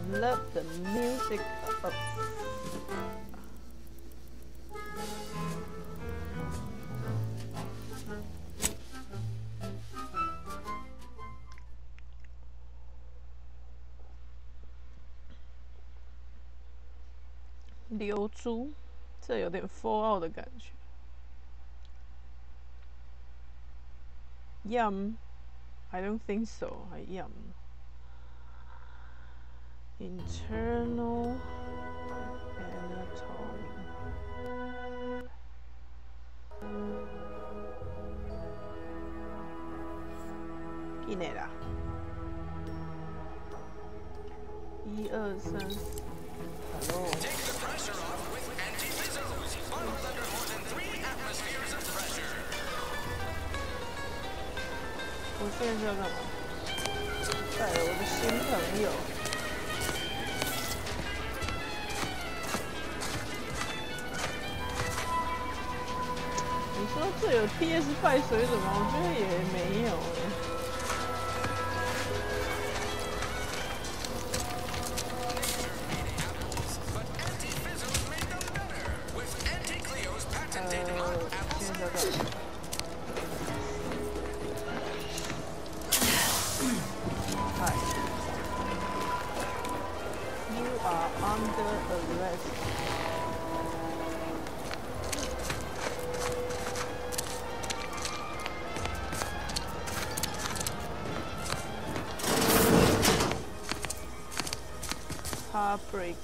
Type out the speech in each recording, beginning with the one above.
love the music of. 流珠，这有点 Fallout 的感觉。I don't think so. Internal anatomy. 进来啦！1、2、3。Hello. Take the pressure off with anti-fizzos. Bottled under more than 3 atmospheres of pressure. 我现在是要干嘛？带了我的新朋友。你说这有 PS5 水准吗？我觉得也没有Heartbreak，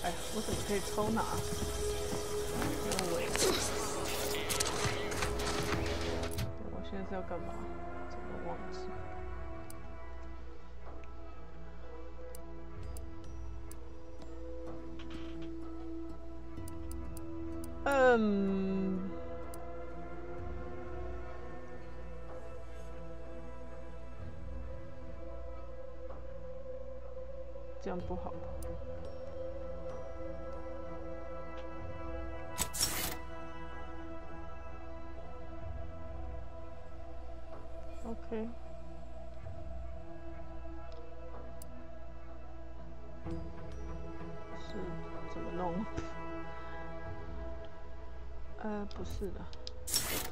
哎，我怎么可以抽拿？我现在是要干嘛？怎么忘记？这样不好吧 ？OK， 是怎么弄？不是的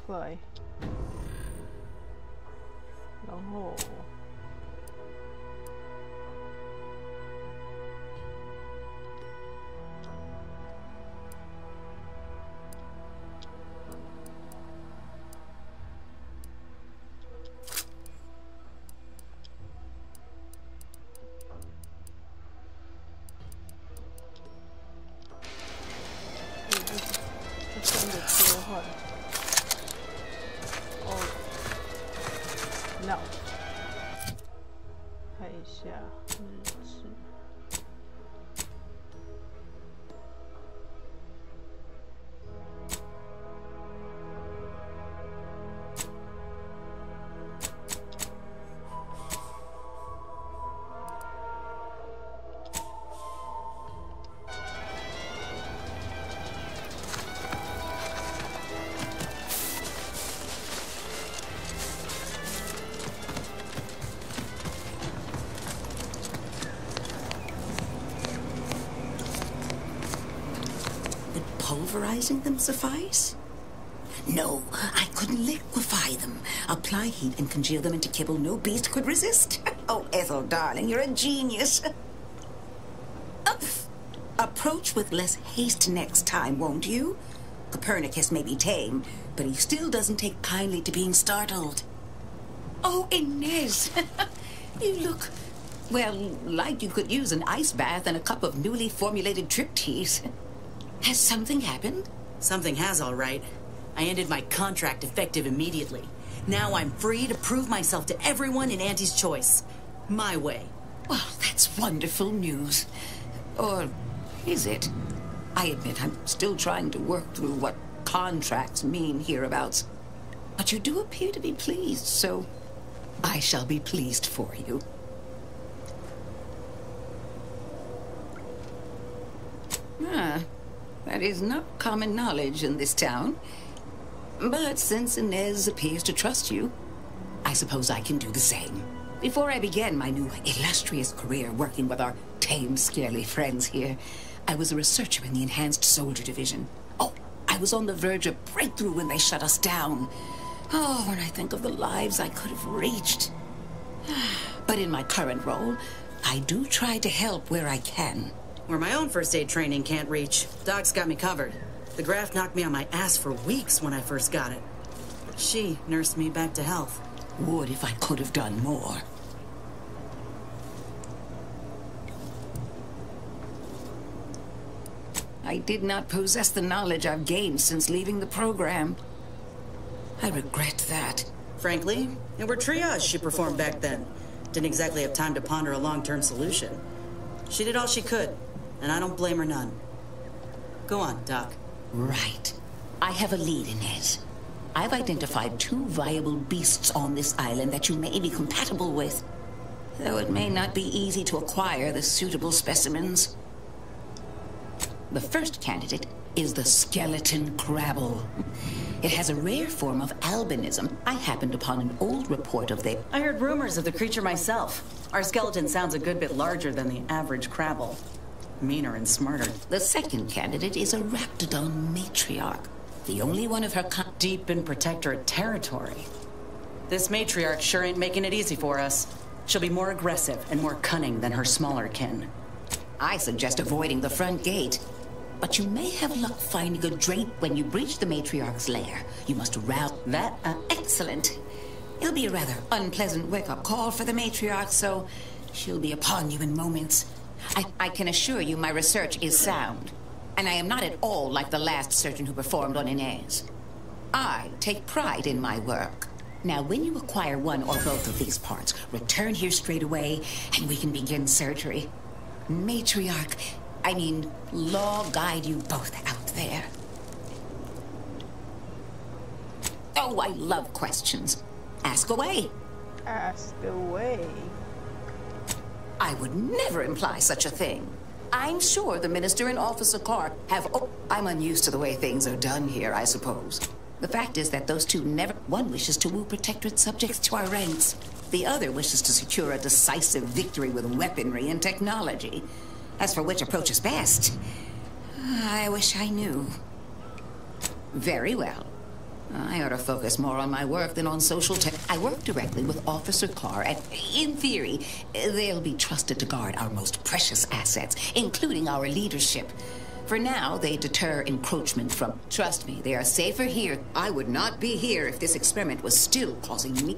，apply， 然后。No， 看一下日志。Pulverizing them suffice? No, I couldn't liquefy them. Apply heat and congeal them into kibble no beast could resist. Oh, Ethel, darling, you're a genius. Approach with less haste next time, won't you? Copernicus may be tame, but he still doesn't take kindly to being startled. Oh, Inez, you look, well, like you could use an ice bath and a cup of newly formulated trip teas. Has something happened? Something has, all right. I ended my contract effective immediately. Now I'm free to prove myself to everyone in Auntie's choice. My way. Well, that's wonderful news. Or is it? I admit I'm still trying to work through what contracts mean hereabouts. But you do appear to be pleased, so I shall be pleased for you. That is not common knowledge in this town. But since Inez appears to trust you, I suppose I can do the same. Before I began my new illustrious career working with our tame, scarily friends here, I was a researcher in the Enhanced Soldier Division. Oh, I was on the verge of breakthrough when they shut us down. Oh, when I think of the lives I could have reached. But in my current role, I do try to help where I can. Where my own first aid training can't reach, Doc's got me covered. The graft knocked me on my ass for weeks when I first got it. She nursed me back to health. Would if I could have done more. I did not possess the knowledge I've gained since leaving the program. I regret that. Frankly, it were triage she performed back then. Didn't exactly have time to ponder a long-term solution. She did all she could, and I don't blame her none. Go on, Doc. Right. I have a lead, Inez. I've identified 2 viable beasts on this island that you may be compatible with. Though it may not be easy to acquire the suitable specimens. The first candidate is the skeleton crabble. It has a rare form of albinism. I happened upon an old report of the... I heard rumors of the creature myself. Our skeleton sounds a good bit larger than the average crabble. Meaner and smarter. The second candidate is a raptidon matriarch. The only one of her kind... Deep in protectorate territory. This matriarch sure ain't making it easy for us. She'll be more aggressive and more cunning than her smaller kin. I suggest avoiding the front gate. But you may have luck finding a drape when you breach the matriarch's lair. You must route that. Excellent. It'll be a rather unpleasant wake-up call for the matriarch, so she'll be upon you in moments. I can assure you my research is sound. And I am not at all like the last surgeon who performed on Inez. I take pride in my work. Now, when you acquire one or both of these parts, return here straight away, and we can begin surgery. Matriarch, law guide you both out there. Oh, I love questions. Ask away. Ask away. I would never imply such a thing. I'm sure the Minister and Officer Carr have... Oh, I'm unused to the way things are done here, I suppose. The fact is that those two never... One wishes to woo protectorate subjects to our ranks. The other wishes to secure a decisive victory with weaponry and technology. As for which approach is best, I wish I knew. Very well. I ought to focus more on my work than on social tech. I work directly with Officer Carr, and in theory, they'll be trusted to guard our most precious assets, including our leadership. For now, they deter encroachment from... Trust me, they are safer here. I would not be here if this experiment was still causing me...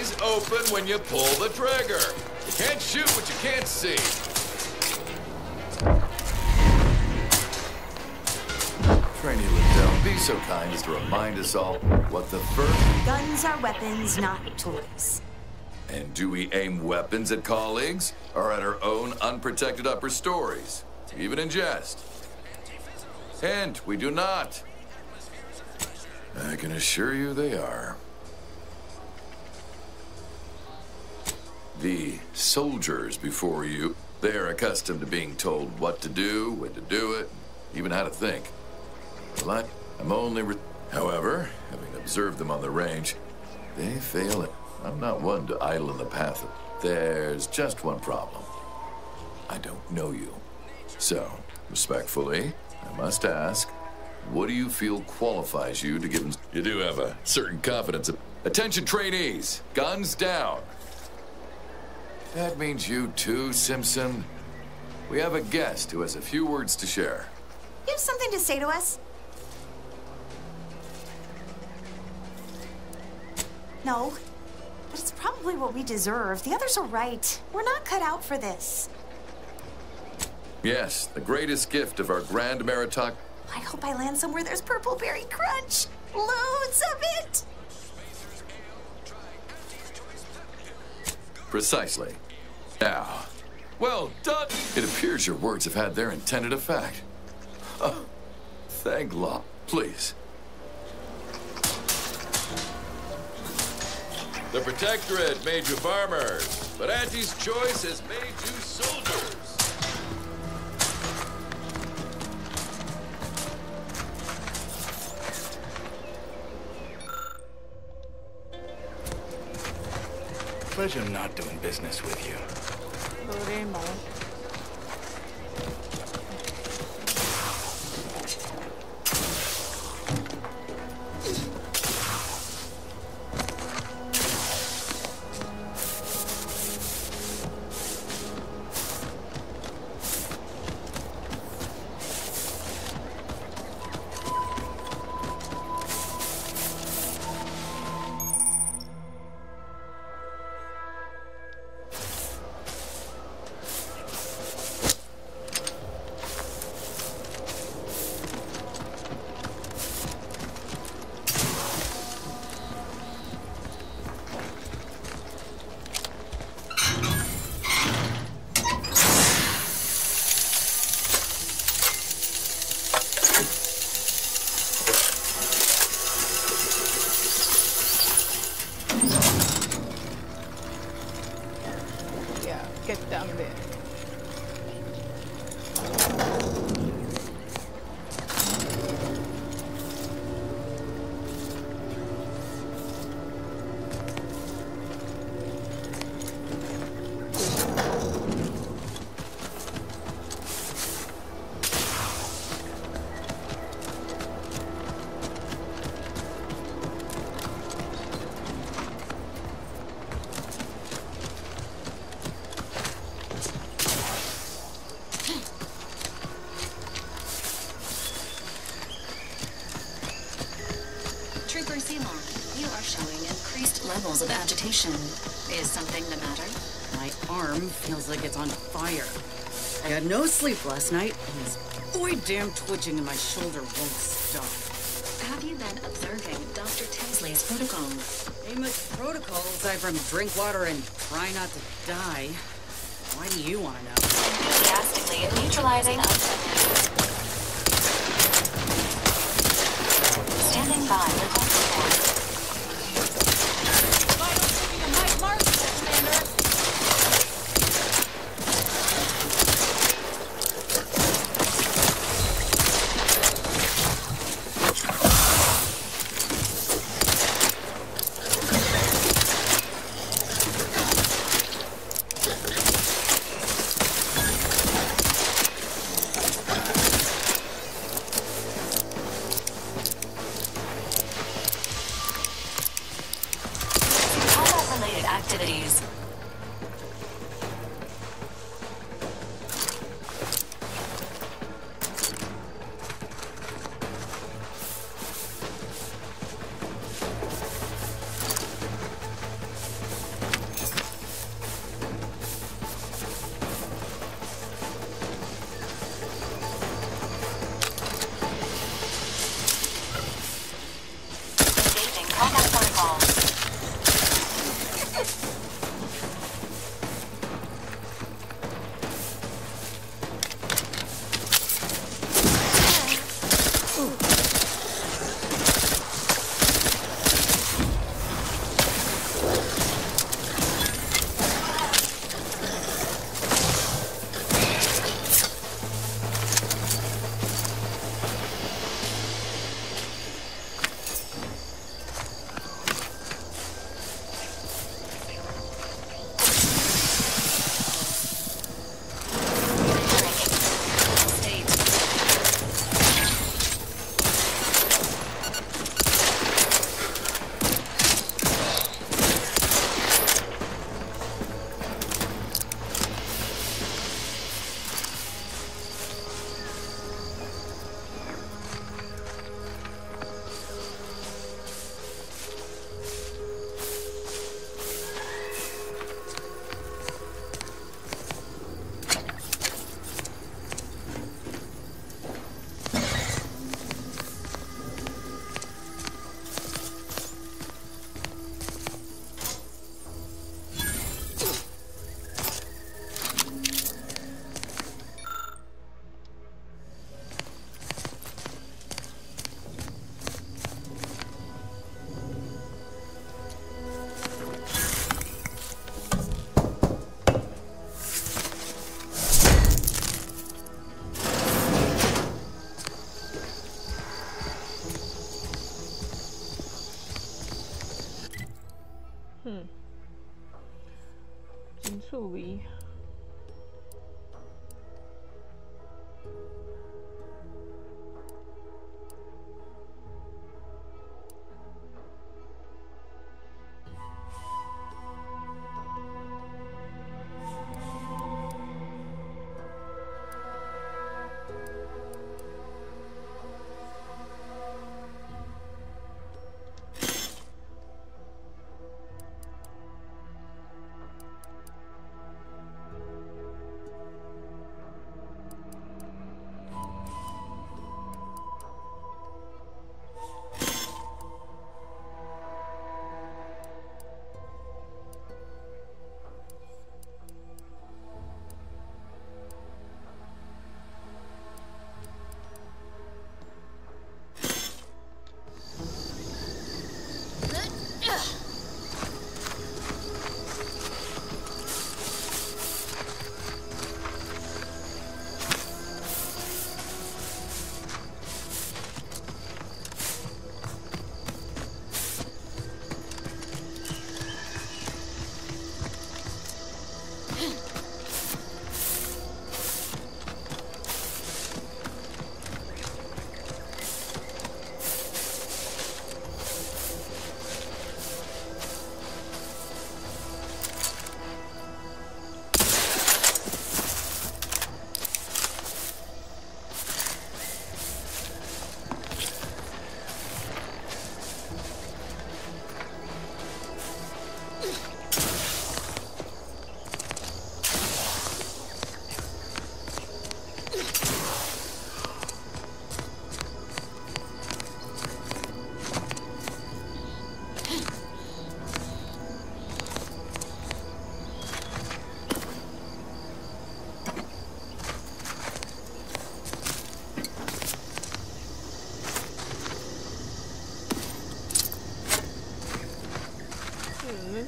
eyes open when you pull the trigger. You can't shoot what you can't see. Trainee Liddell, be so kind as to remind us all what the first... Guns are weapons, not toys. And do we aim weapons at colleagues or at our own unprotected upper stories? Even in jest? Hint, we do not. I can assure you they are. The soldiers before you, they are accustomed to being told what to do, when to do it, even how to think. Well, I'm only... However, having observed them on the range, they fail it. I'm not one to idle in the path of... There's just one problem. I don't know you. So, respectfully, I must ask, what do you feel qualifies you to give them... You do have a certain confidence. Attention trainees, guns down. That means you too, Simpson. We have a guest who has a few words to share. You have something to say to us? No. But it's probably what we deserve. The others are right. We're not cut out for this. Yes, the greatest gift of our grand meritocracy. I hope I land somewhere there's purple berry crunch. Loads of it. Precisely. Now, well done. It appears your words have had their intended effect. Oh, thank law. Please. The Protectorate made you farmers, but Auntie's choice has made you soldiers. Pleasure not doing business with you. Get down there. You are showing increased levels of agitation. Is something the matter? My arm feels like it's on fire. I had no sleep last night, and this boy damn twitching in my shoulder won't stop. Have you been observing Dr. Tinsley's protocols? Ain't much protocol aside from drink water and try not to die. Why do you want to know? Enthusiastically neutralizing standing by with life support. Activities. 真趣味。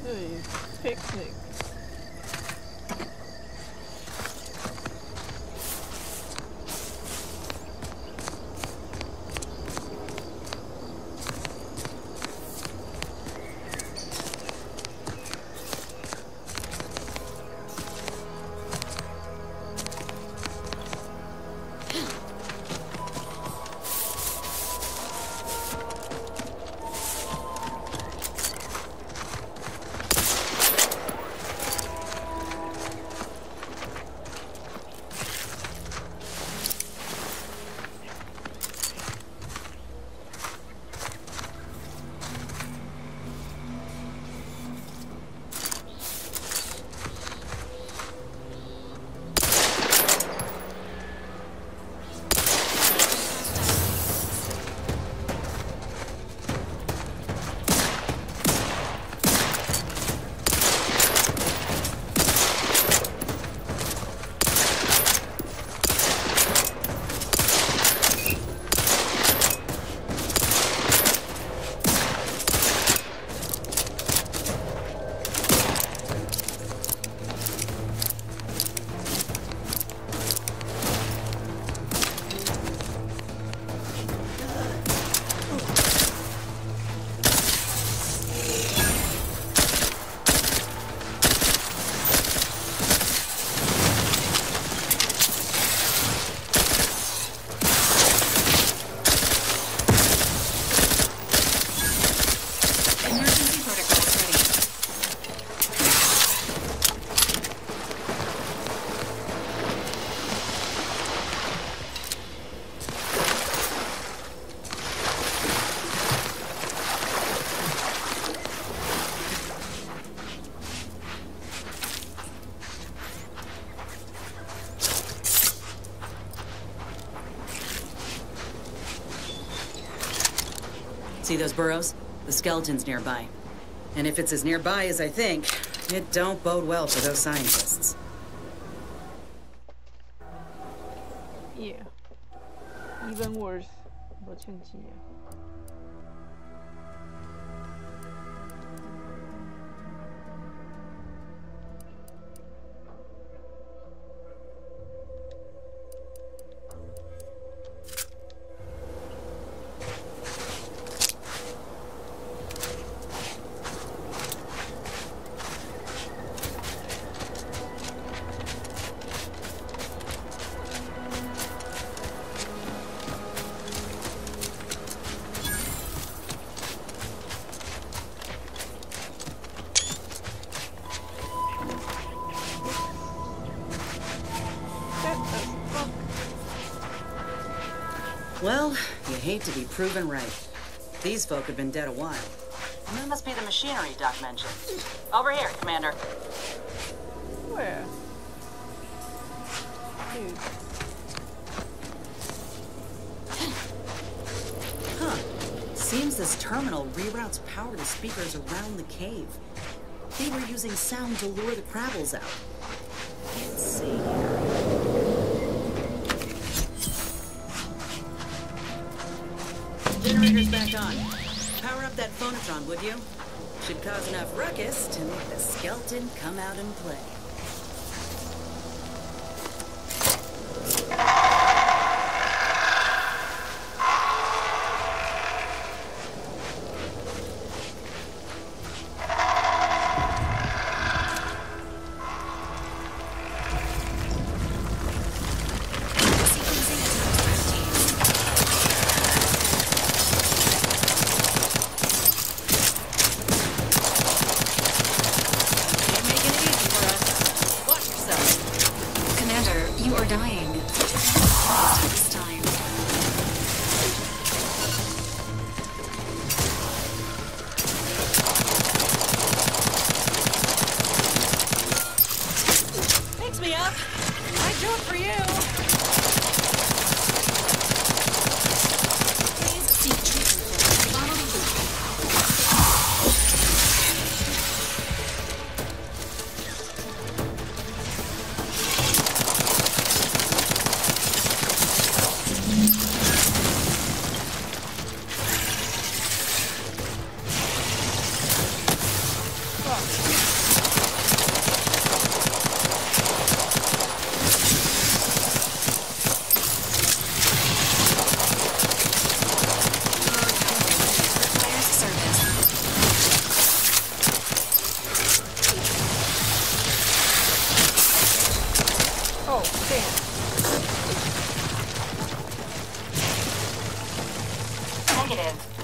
这里 picnic。See those burrows? The skeleton's nearby. And if it's as nearby as I think, it don't bode well for those scientists. Yeah. Even worse. 没趁机啊。Well, you hate to be proven right. These folk have been dead a while. And that must be the machinery Doc mentioned. Over here, Commander. Where? Dude. Huh. Seems this terminal reroutes power to speakers around the cave. They were using sound to lure the Crabbles out. Let's see here. Generator's back on. Power up that phonotron, would you? Should cause enough ruckus to make the skeleton come out and play.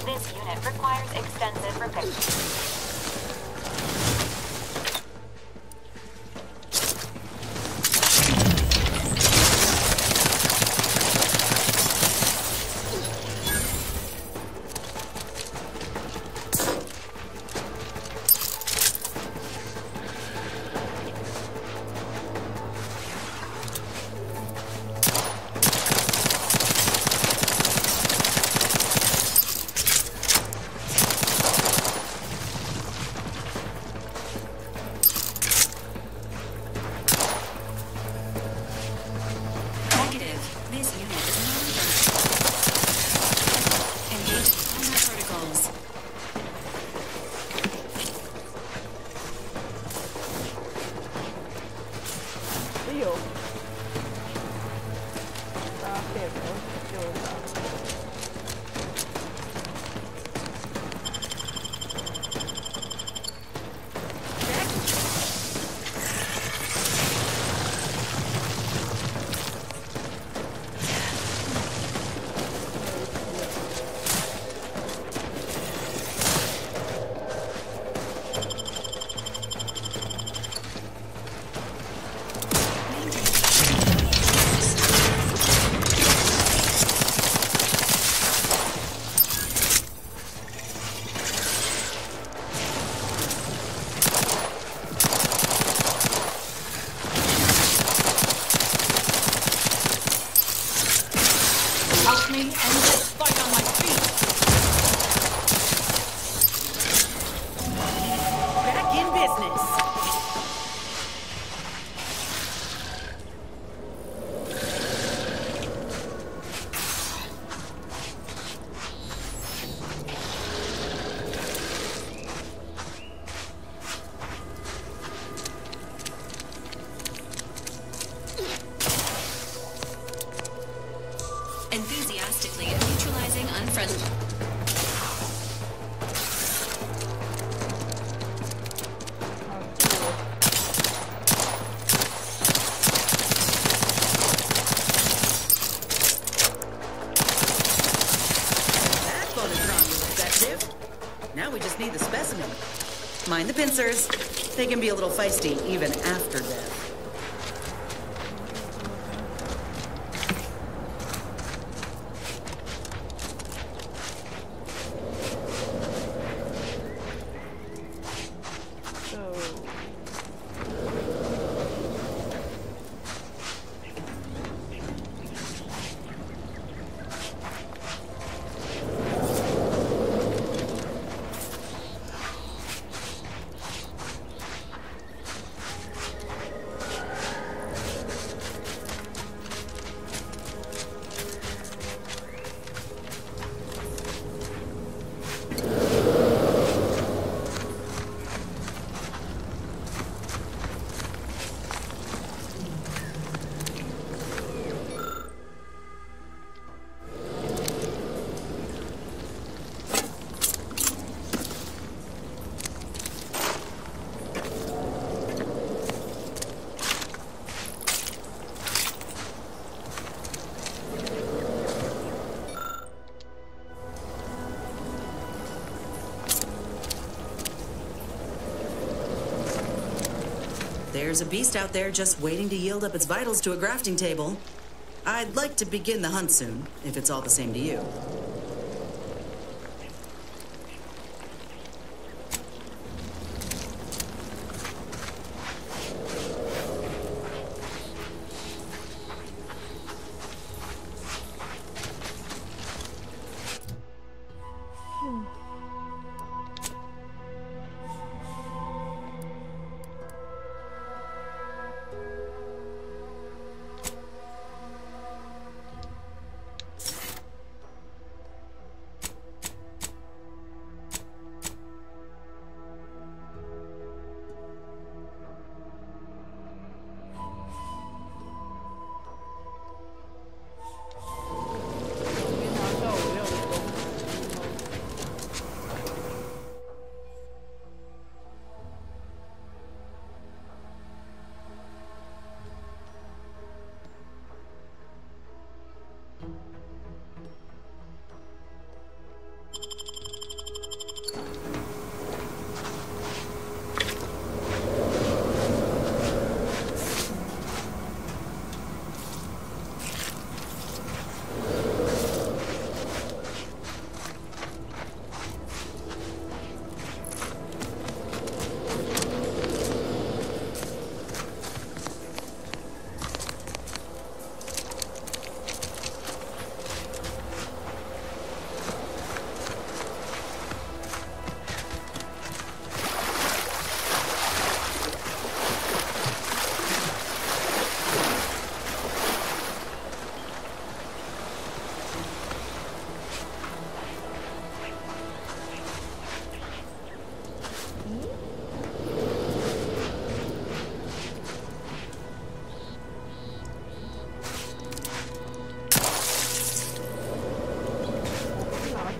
This unit requires extensive repair. Enthusiastically neutralizing unfriendly. That phototron was effective. Now we just need the specimen. Mind the pincers. They can be a little feisty even after death. There's a beast out there just waiting to yield up its vitals to a grafting table. I'd like to begin the hunt soon, if it's all the same to you.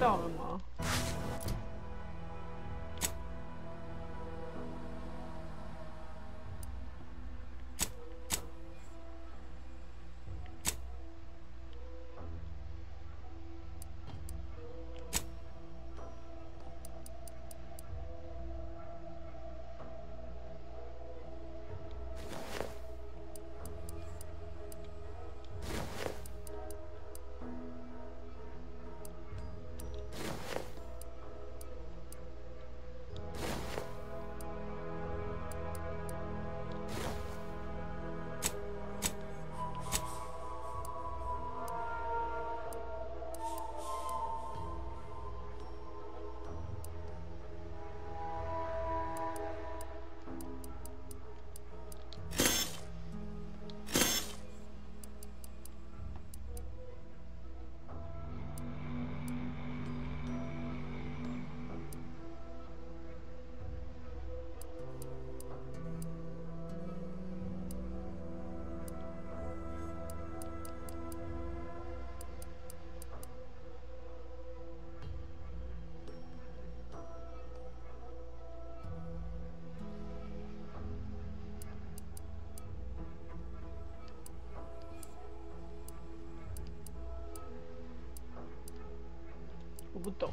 到了吗？我不懂。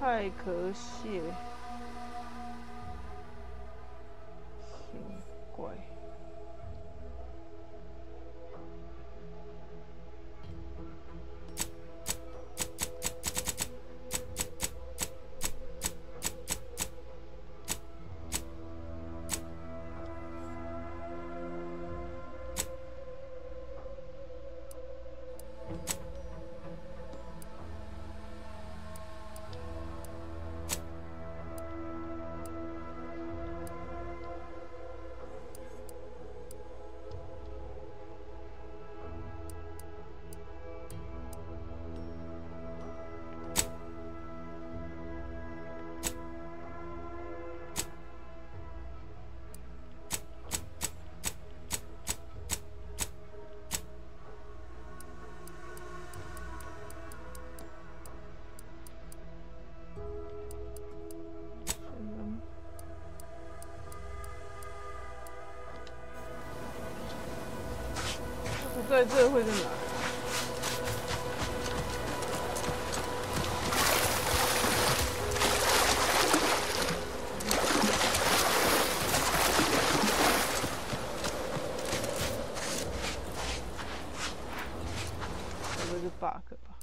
太可蟹，奇怪。概这会在哪？这个是 bug 吧？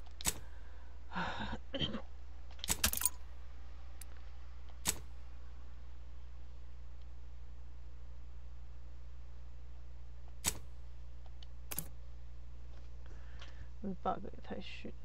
这 bug 也太逊了。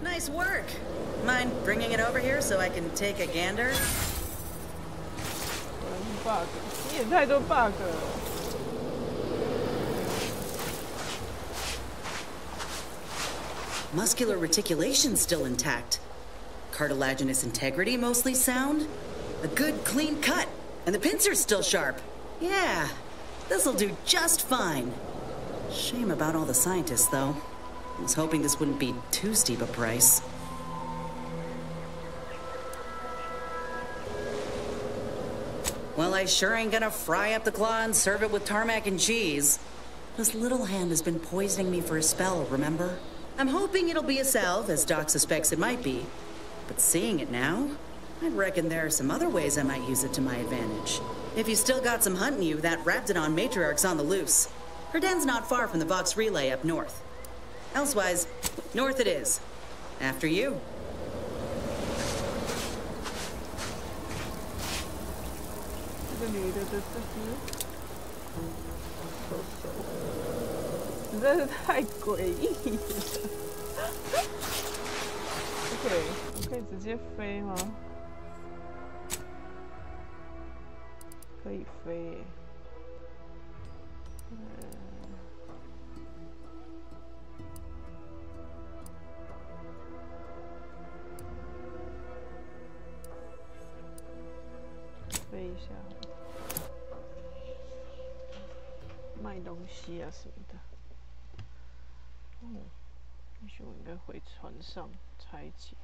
Nice work. Mind bringing it over here so I can take a gander? 果然是 bug， 你也太多 bug 了。Muscular reticulation's still intact. Cartilaginous integrity mostly sound. A good clean cut. And the pincer's still sharp. Yeah, this'll do just fine. Shame about all the scientists, though. I was hoping this wouldn't be too steep a price. Well, I sure ain't gonna fry up the claw and serve it with tarmac and cheese. This little hand has been poisoning me for a spell, remember? I'm hoping it'll be a salve, as Doc suspects it might be. But seeing it now, I reckon there are some other ways I might use it to my advantage. If you still got some hunting you, that Raptidon matriarch's on the loose. Her den's not far from the Vox Relay up north. Elsewise, north it is. After you. 这个女的的这只，手手，实在是太诡异了。OK， 我可以直接飞吗？可以飞耶。飞一下，卖东西啊什么的。也许我应该回船上拆解。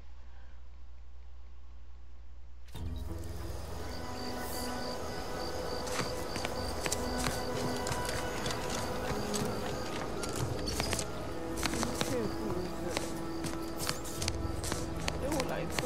确不是，由我来做。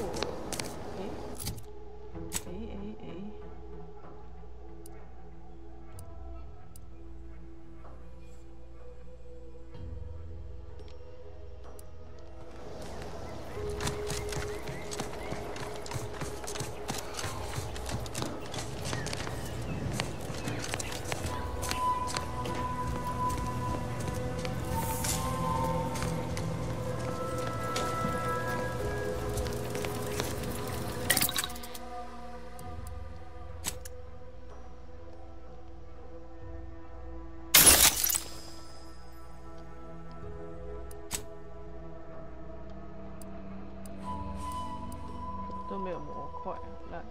都没有模块，烂。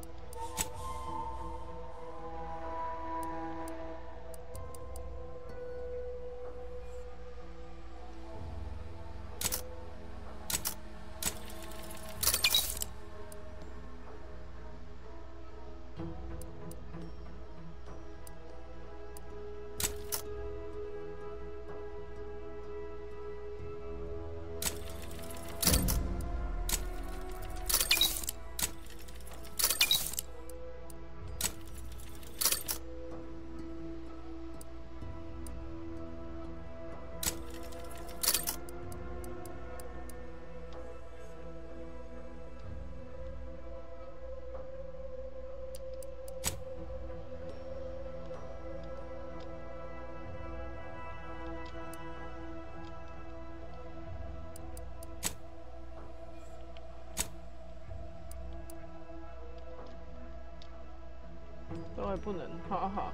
都还不能，哈哈，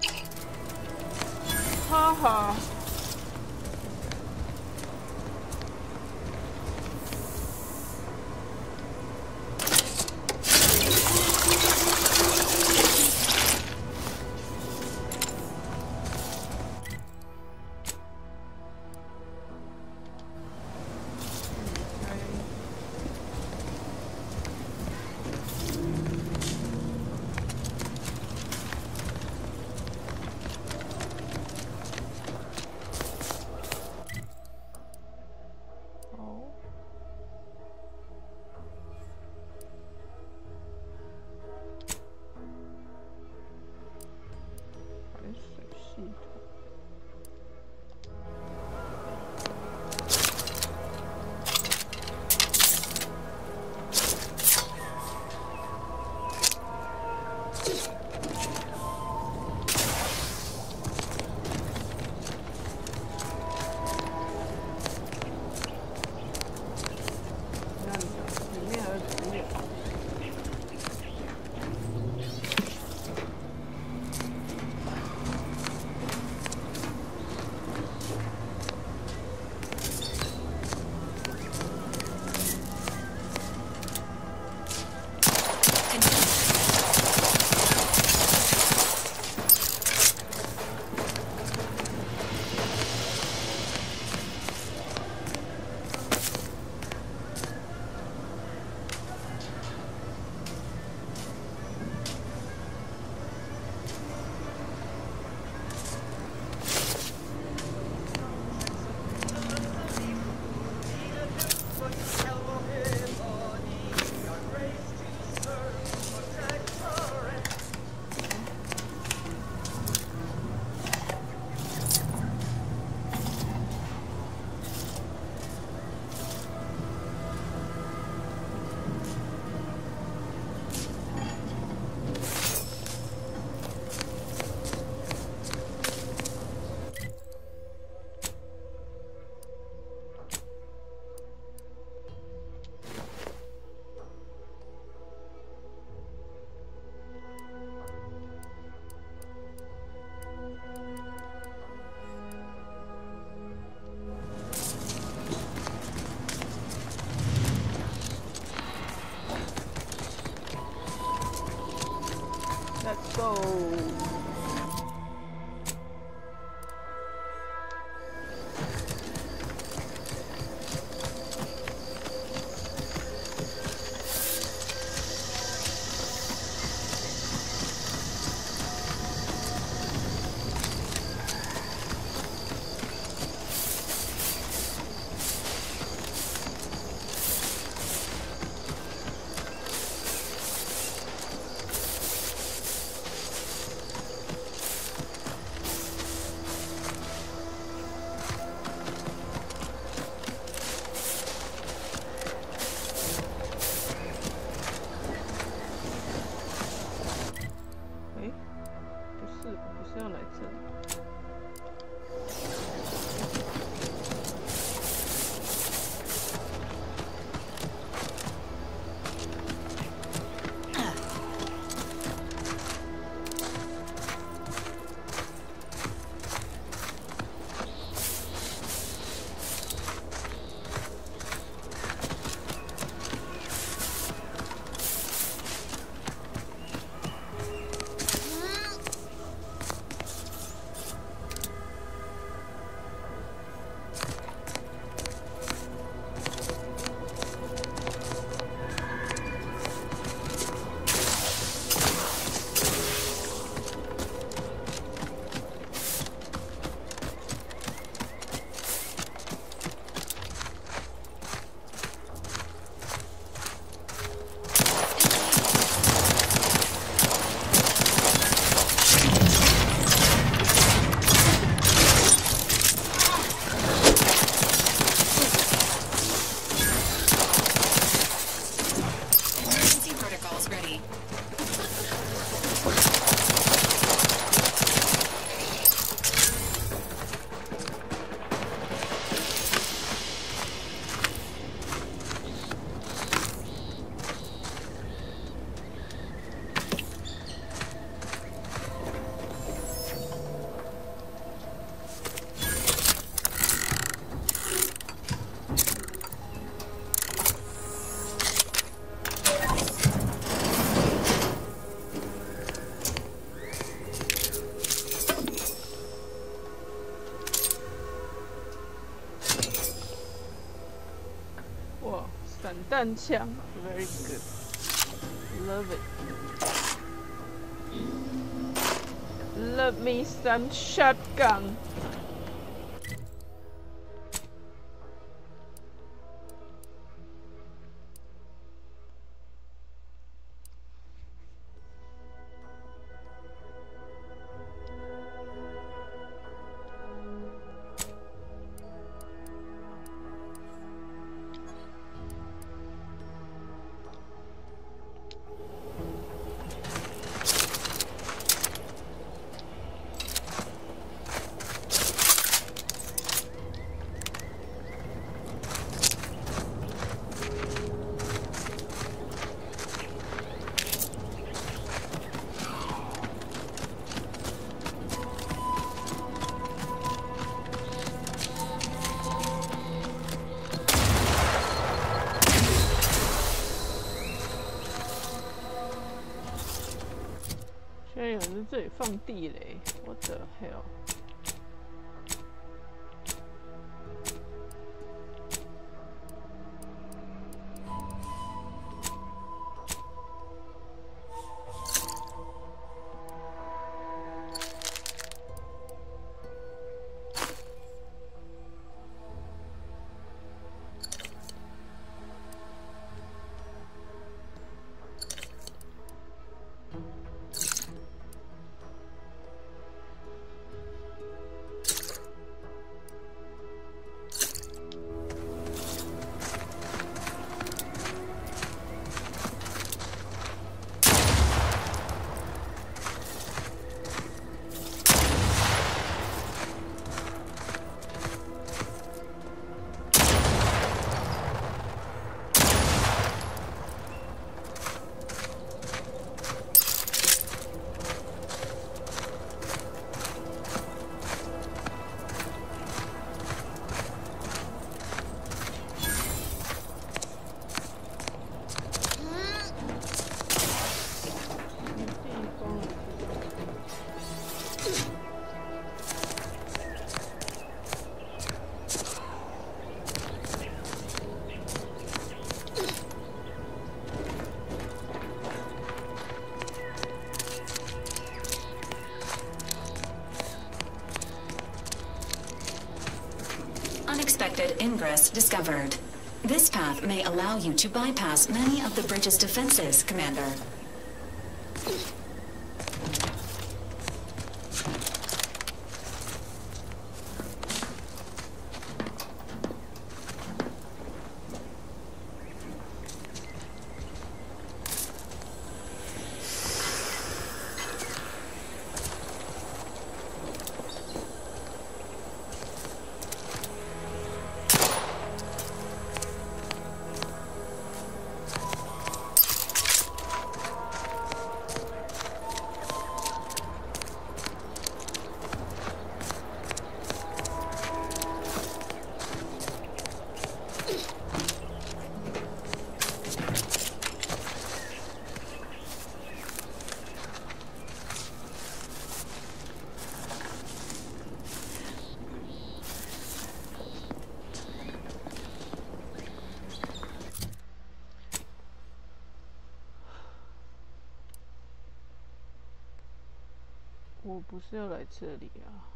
哈哈。go。散弹枪 ，very good, love it. Love me some shotgun. 居然有人在这里放地雷 ，What the hell？ egress discovered. This path may allow you to bypass many of the bridge's defenses, Commander.我不是要来这里啊。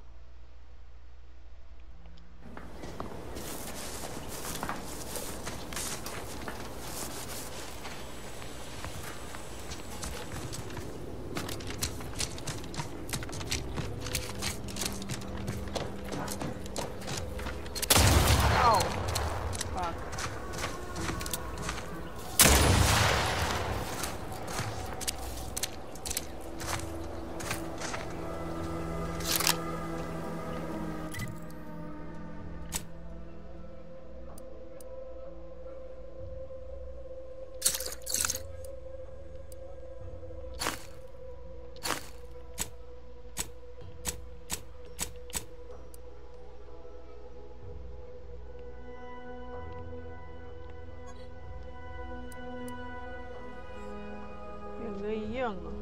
两个一样啊。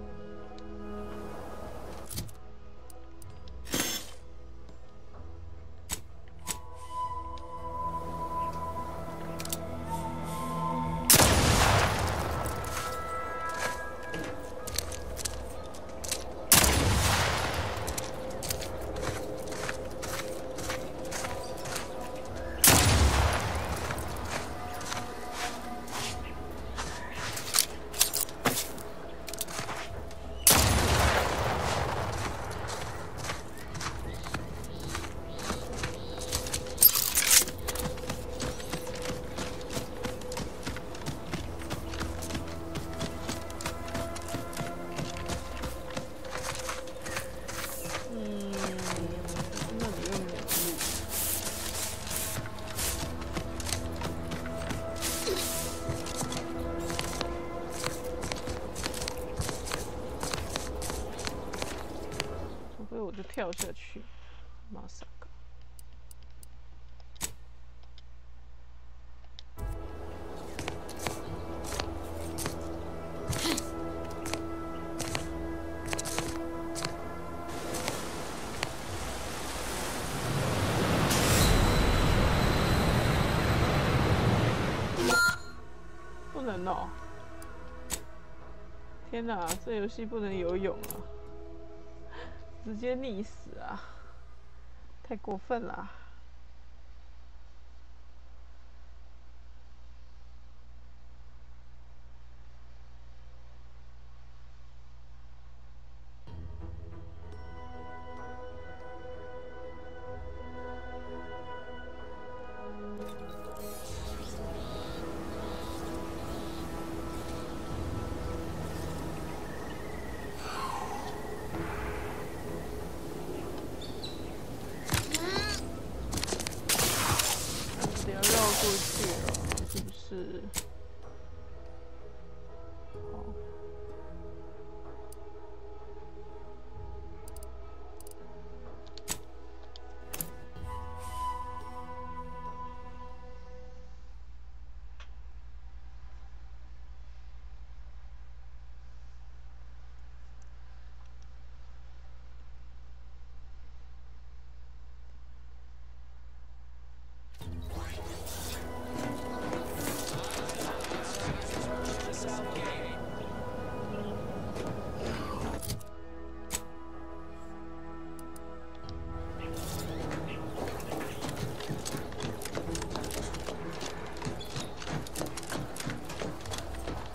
我就跳下去，马萨克。不能哦！天哪，这游戏不能游泳啊！直接溺死啊！太过分了。过去了，是不是？好。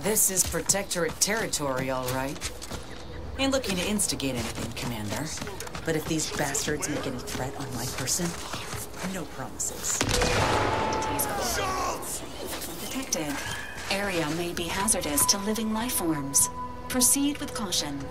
This is Protectorate territory, all right. Ain't looking to instigate anything, Commander. But if these bastards make any threat on my person, no promises. Detected. Area may be hazardous to living life forms. Proceed with caution.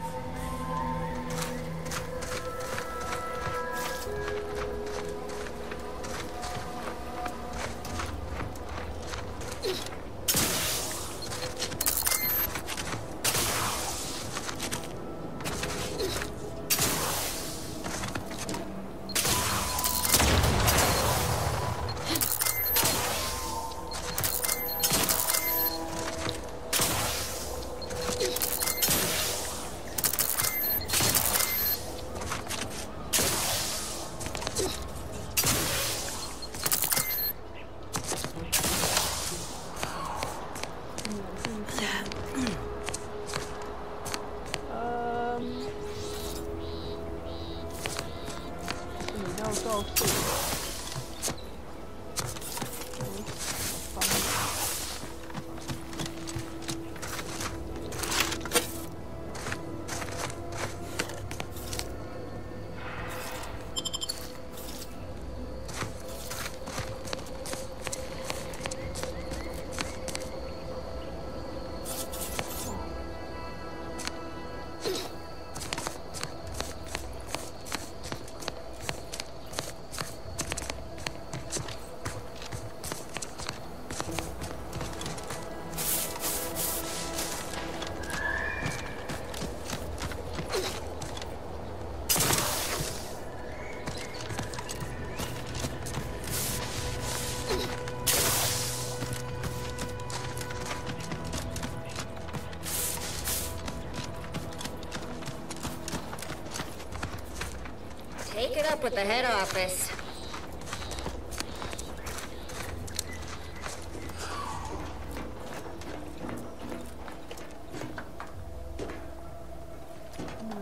Take it up with the head office.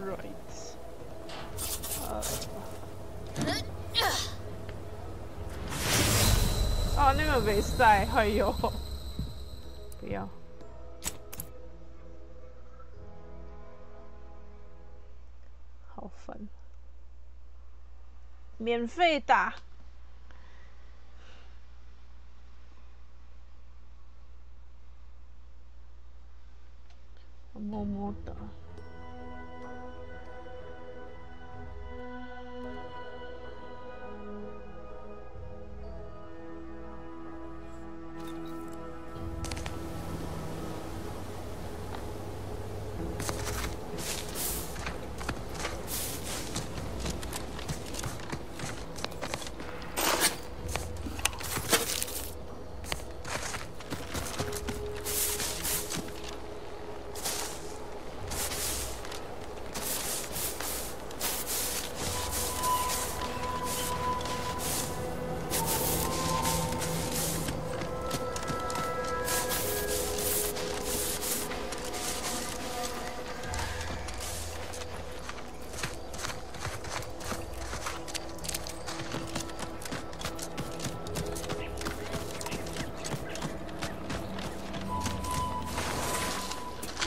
Right. 哦，那个没塞，哎呦，不要。好烦。免费打。么么哒。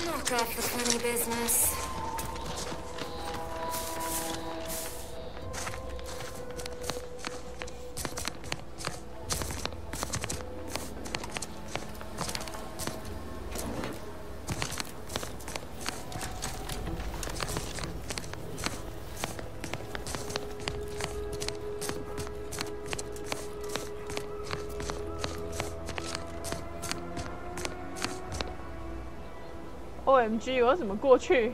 Knock off the funny business. OMG， 我要怎么过去？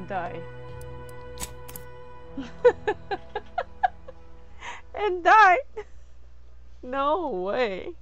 die. And die. No way.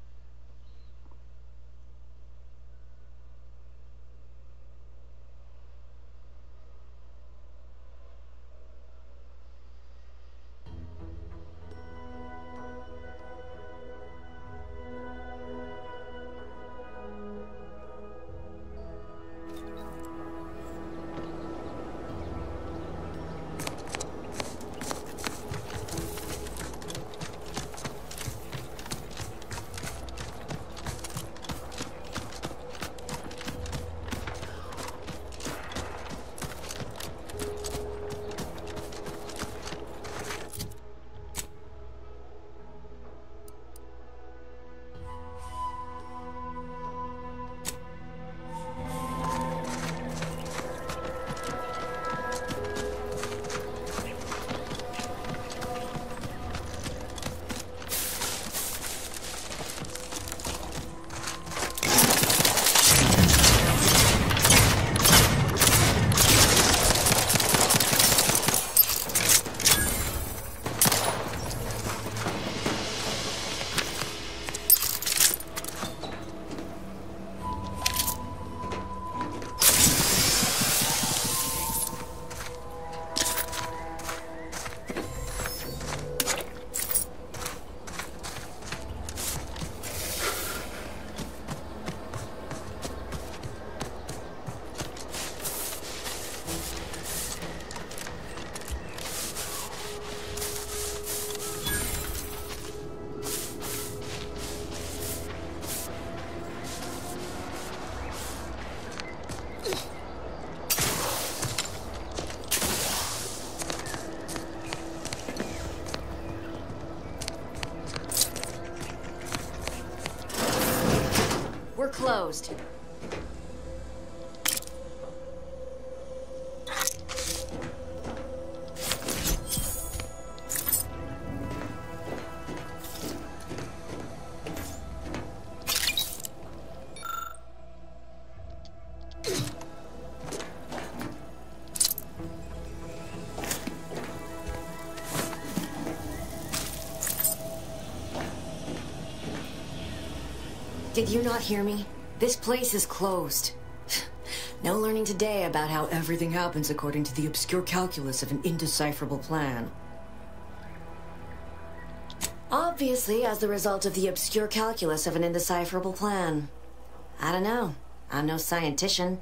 We're closed. Did you not hear me? This place is closed. No learning today about how everything happens according to the obscure calculus of an indecipherable plan. Obviously, as the result of the obscure calculus of an indecipherable plan. I don't know. I'm no scientician.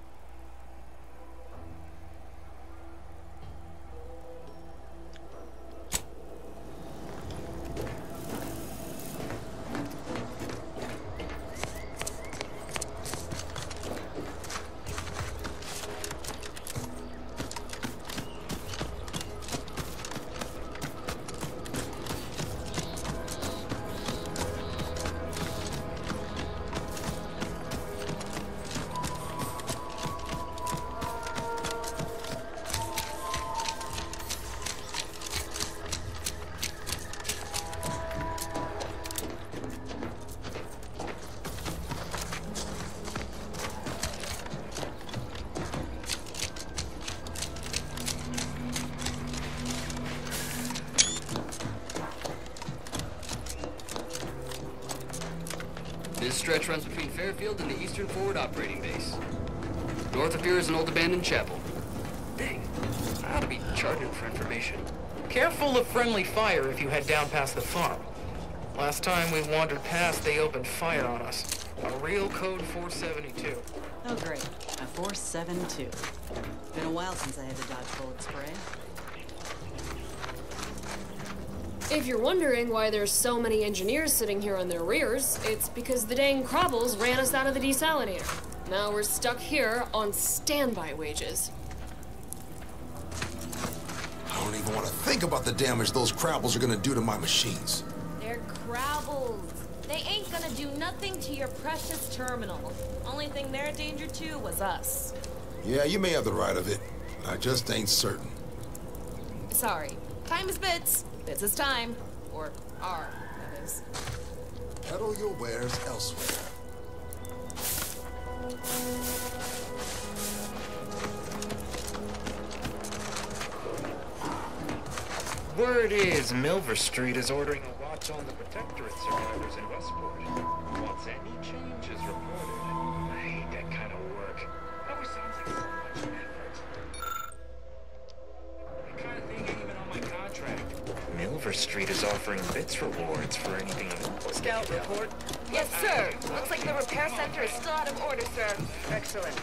This stretch runs between Fairfield and the Eastern Forward Operating Base. North of here is an old abandoned chapel. Dang, I ought to be charging for information. Careful of friendly fire if you head down past the farm. Last time we wandered past, they opened fire on us. A real code 472. Oh, great. A 472. Been a while since I had to dodge bullet spray. If you're wondering why there's so many engineers sitting here on their rears, it's because the dang Crobbles ran us out of the desalinator. Now we're stuck here on standby wages. I don't even want to think about the damage those Crabbles are gonna do to my machines. They're Crabbles. They ain't gonna do nothing to your precious terminal. Only thing they're a danger to was us. Yeah, you may have the right of it, but I just ain't certain. Sorry. Time is bits. Bits is time. Or are, that is. Peddle your wares elsewhere. Word is Milver Street is ordering a watch on the Protectorate survivors in Westport. Once any changes reported. I hate that kind of work. Always sounds like so much effort. That kind of thing ain't even on my contract. Milver Street is offering bits rewards for anything. Scout report. Yes, sir. Looks like the repair center is still out of order, sir. Excellent.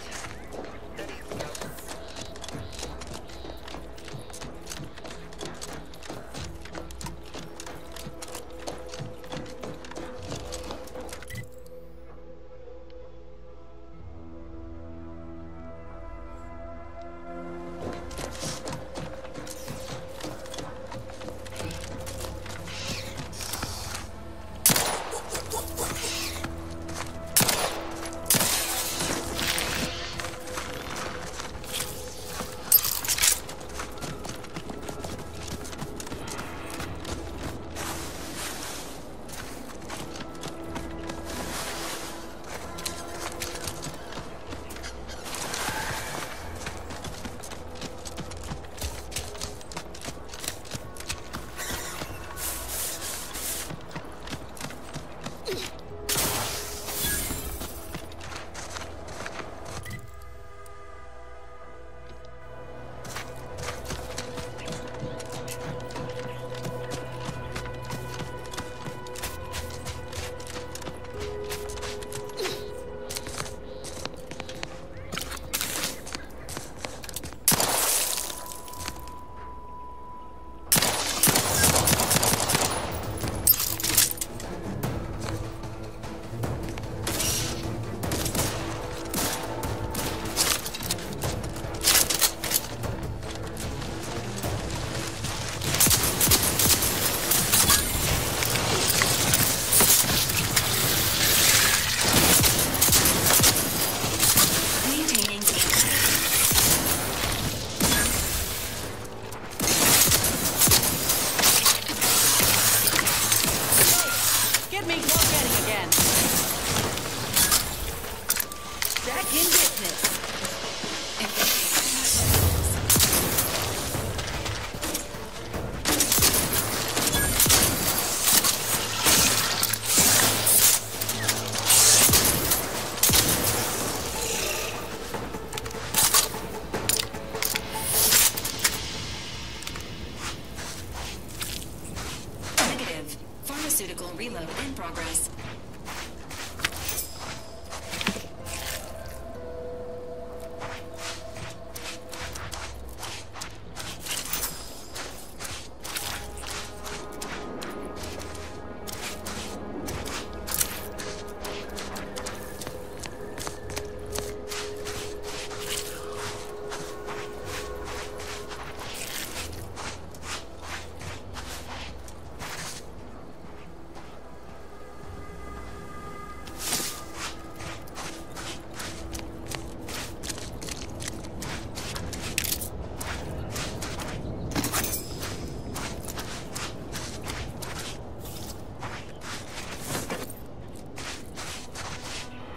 Pharmaceutical reload in progress.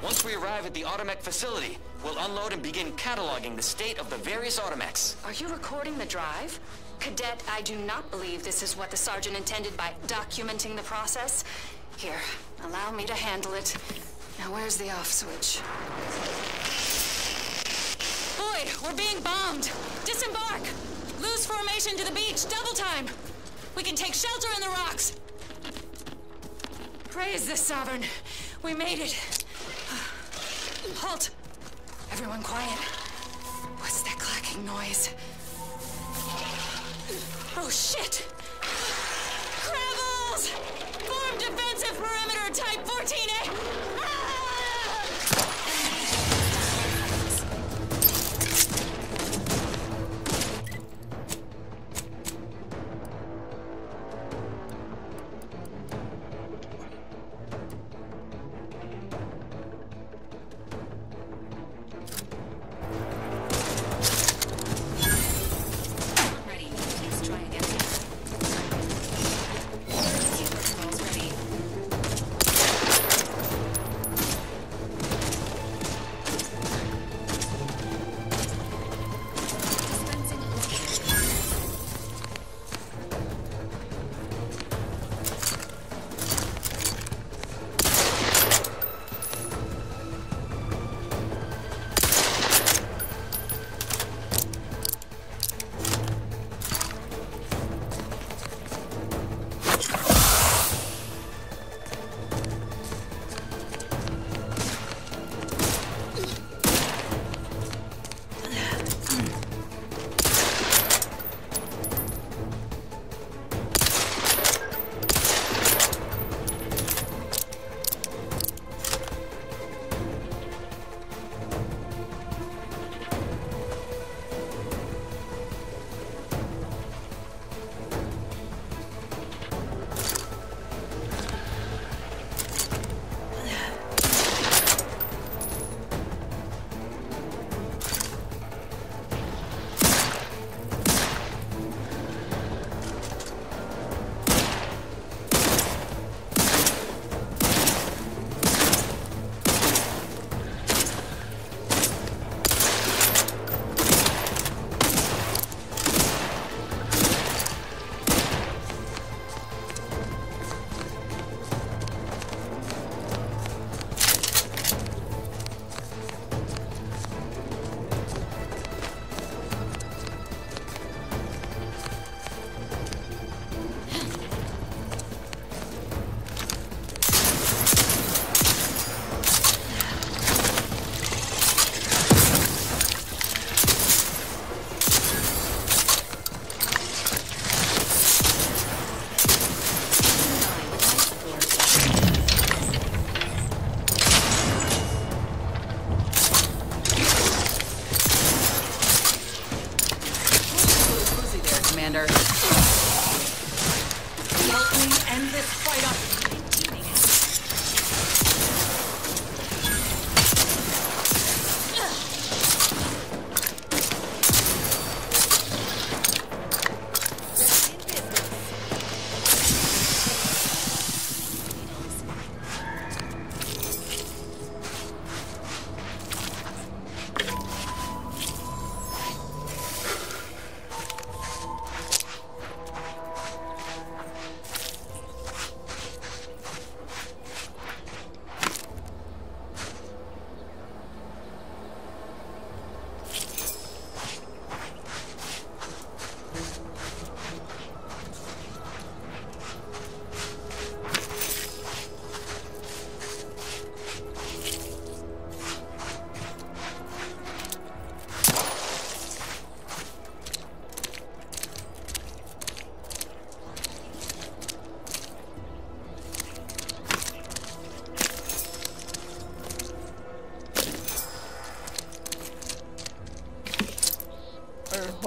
Once we arrive at the Automech facility, we'll unload and begin cataloging the state of the various Automechs. Are you recording the drive? Cadet, I do not believe this is what the Sergeant intended by documenting the process. Here, allow me to handle it. Now where's the off switch? Boy, we're being bombed! Disembark! Lose formation to the beach, double time! We can take shelter in the rocks! Praise the Sovereign! We made it! Halt! Everyone quiet. What's that clacking noise? Oh, shit! Crabbles! Form defensive perimeter type 14A! Ah!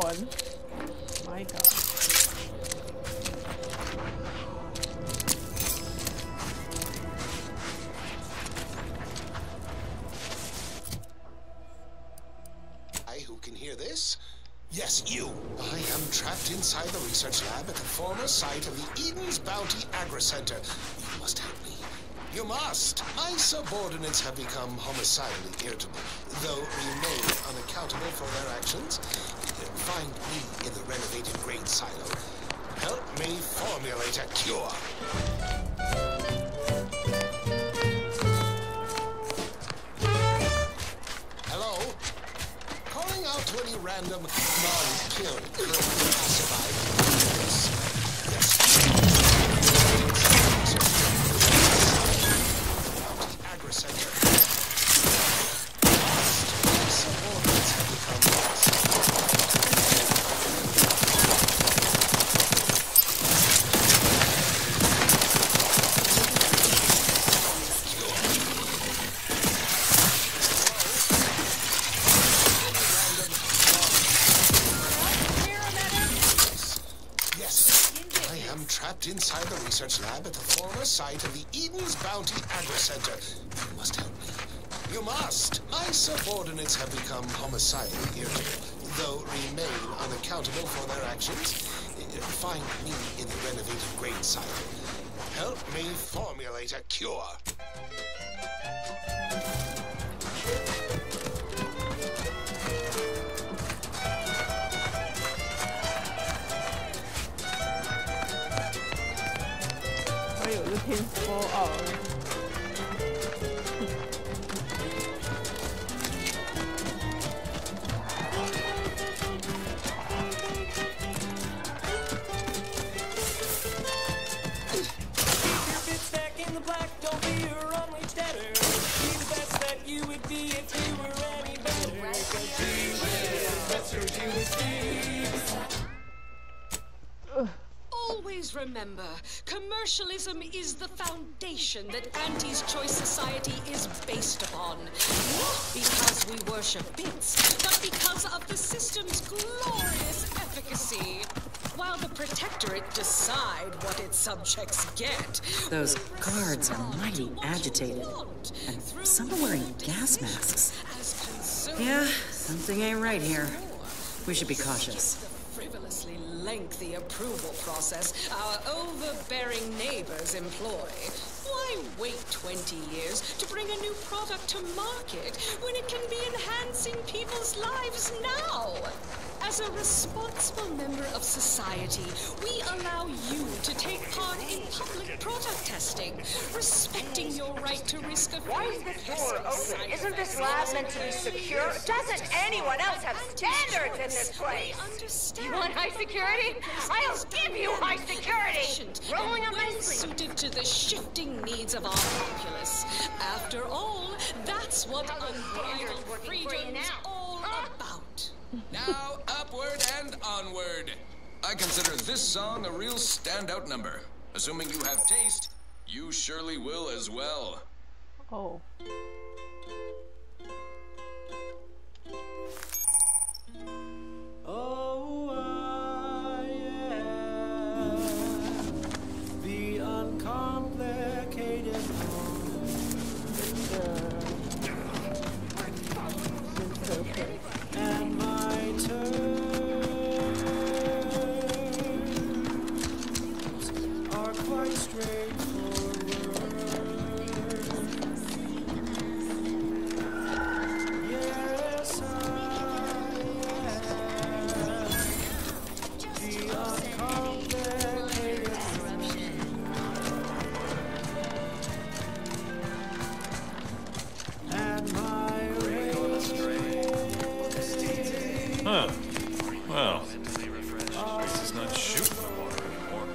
关 ，My God！ Who can hear this? Yes, you. I am trapped inside the research lab at the former site of the Eden's Bounty Agri Center. You must help me. You must. My subordinates have become homicidally irritable, though remain unaccountable for their actions. Find me in the renovated grain silo. Help me formulate a cure. Hello? Calling out to any random non-killed classified yes. Agri Center. Subordinates have become trapped inside the research lab at the former site of the Eden's Bounty Agri Center. You must help me. You must! My subordinates have become homicidally irritable, though remain unaccountable for their actions. Find me in the renovated grain silo. Help me formulate a cure. Always remember, commercialism is the foundation that Auntie's Choice Society is based upon. Not because we worship bits, but because of the system's glorious efficacy. While the Protectorate decide what its subjects get. Those guards are mighty agitated, and some are wearing gas masks. Yeah, something ain't right here. We should be cautious. Frivolously lengthy approval process our overbearing neighbors employ. Why wait 20 years to bring a new product to market when it can be enhancing people's lives now? As a responsible member of society, we allow you to take part in public product testing, respecting your right to risk a Why is this door open? Isn't this lab meant to be secure? Doesn't anyone else have standards in this place? You want high security? I'll give you high security! Rolling up my sleeve. Suited to the shifting needs of our populace. After all, that's what unbridled freedom's all about. Now, upward and onward. I consider this song a real standout number. Assuming you have taste, you surely will as well. Oh. Oh, I am the uncomplicated and my turns are quite straightforward. Yes, I am the uncomplicated and my Huh. Well, this is not shooting the water anymore.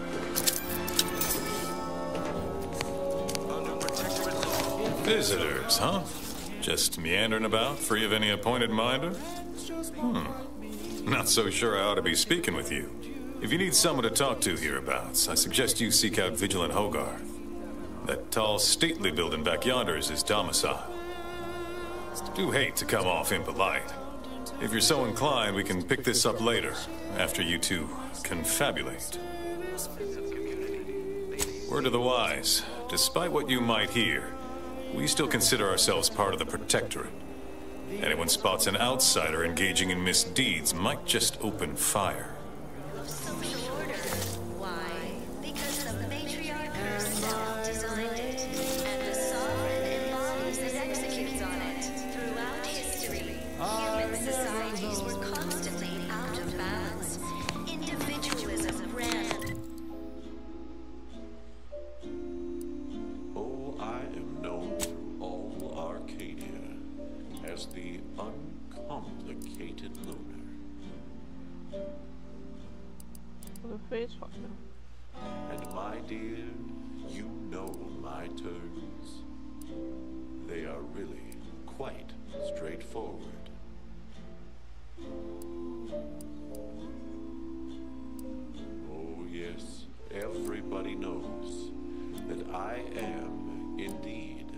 Visitors, huh? Just meandering about, free of any appointed minder? Not so sure I ought to be speaking with you. If you need someone to talk to hereabouts, I suggest you seek out Vigilant Hogarth. That tall, stately building back yonder is his domicile. Do hate to come off impolite. If you're so inclined, we can pick this up later, after you two confabulate. Word of the wise, despite what you might hear, we still consider ourselves part of the Protectorate. Anyone spots an outsider engaging in misdeeds might just open fire. Why? Because the matriarch herself designed it, and the sovereign embodies and executes on it. Throughout history, human societies were constantly out of balance. Individualism ran. Oh, I am known through all Arcadia as the uncomplicated loner. 我的飞船呢？ And my dear, you know my turns. They are really quite straightforward. Oh yes, everybody knows that I am indeed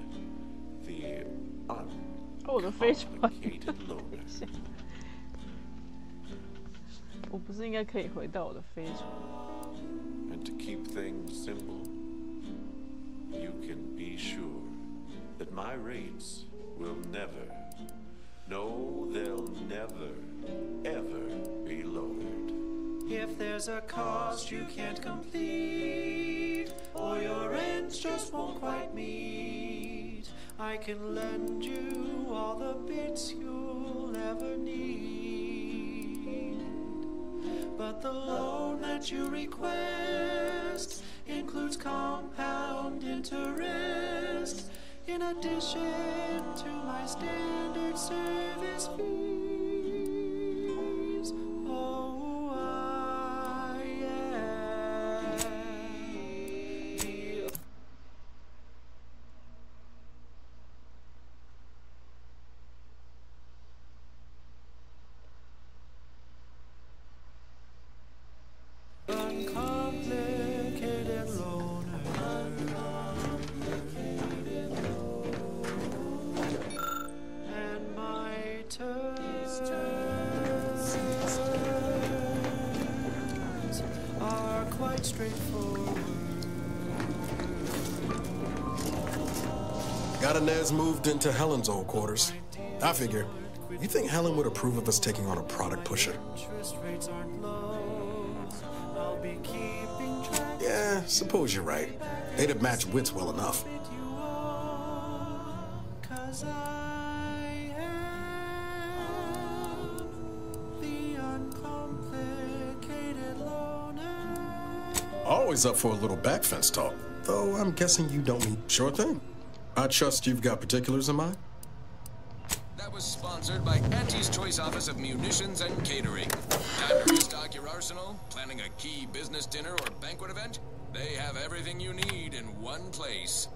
the uncomplicated loner. 我不是应该可以回到我的飞船？ And to keep things simple, you can be sure that my rates will never, no, they'll never, ever be lowered. If there's a cost you can't complete, or your ends just won't quite meet, I can lend you all the bits you'll ever need. But the loan that you request includes compound interest, in addition to my standard service fees. Oh, I am the... uncomplicated loner. And my turns are quite straightforward. Got Inez moved into Helen's old quarters. I figure, you think Helen would approve of us taking on a product pusher? Interest rates aren't low. I'll be keeping track. Yeah, suppose you're right. They'd have matched wits well enough. 'Cause I am the uncomplicated loner. Always up for a little back fence talk. Though I'm guessing you don't need... Sure thing. I trust you've got particulars in mind? That was sponsored by Auntie's Choice Office of Munitions and Catering. Time to restock your arsenal? Planning a key business dinner or banquet event? They have everything you need in one place.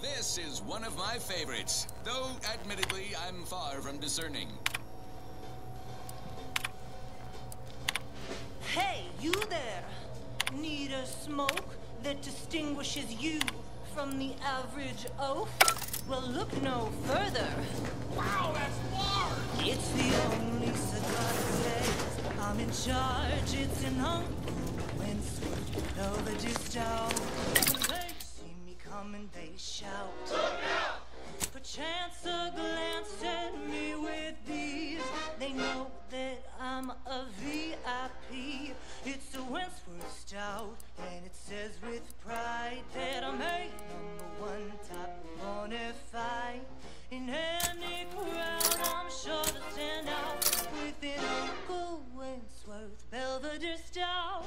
This is one of my favorites, though admittedly I'm far from discerning. Hey, you there! Need a smoke that distinguishes you from the average oaf? Well, look no further. Wow, that's large! It's the only cigar that says I'm in charge. It's an uncle when sweet over just out. When they see me coming, they shout. Look out! Perchance a glance at me with these, they know that I'm a VIP. It's a Wentworth Stout, and it says with pride that I'm a #1 top bonafide. In any crowd, I'm sure to stand out with an Uncle Wentworth Belvedere Stout.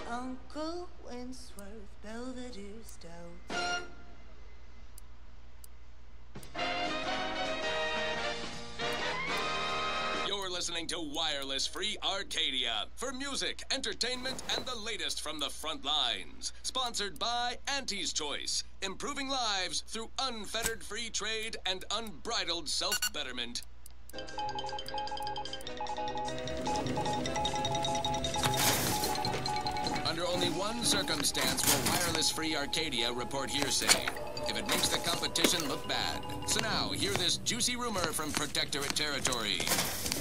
Uncle Winsworth, Belvedere Stout. You're listening to Wireless Free Arcadia for music, entertainment, and the latest from the front lines. Sponsored by Auntie's Choice, improving lives through unfettered free trade and unbridled self-betterment. Under only one circumstance will Wireless Free Arcadia report hearsay. If it makes the competition look bad. So now, hear this juicy rumor from Protectorate territory.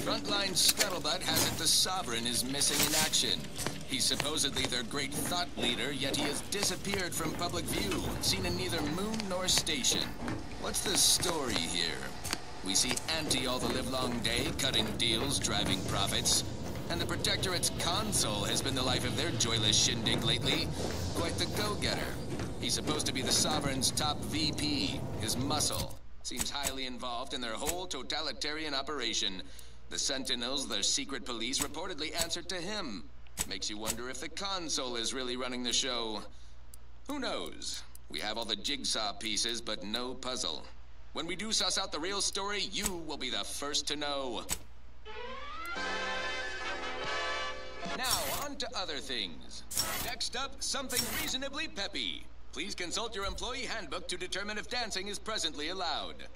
Frontline scuttlebutt has it the Sovereign is missing in action. He's supposedly their great thought leader, yet he has disappeared from public view, seen in neither moon nor station. What's the story here? We see Auntie all the livelong day, cutting deals, driving profits. And the Protectorate's console has been the life of their joyless shindig lately. Quite the go-getter. He's supposed to be the Sovereign's top VP, his muscle. Seems highly involved in their whole totalitarian operation. The Sentinels, their secret police, reportedly answered to him. Makes you wonder if the console is really running the show. Who knows? We have all the jigsaw pieces, but no puzzle. When we do suss out the real story, you will be the first to know. Now, on to other things. Next up, something reasonably peppy. Please consult your employee handbook to determine if dancing is presently allowed.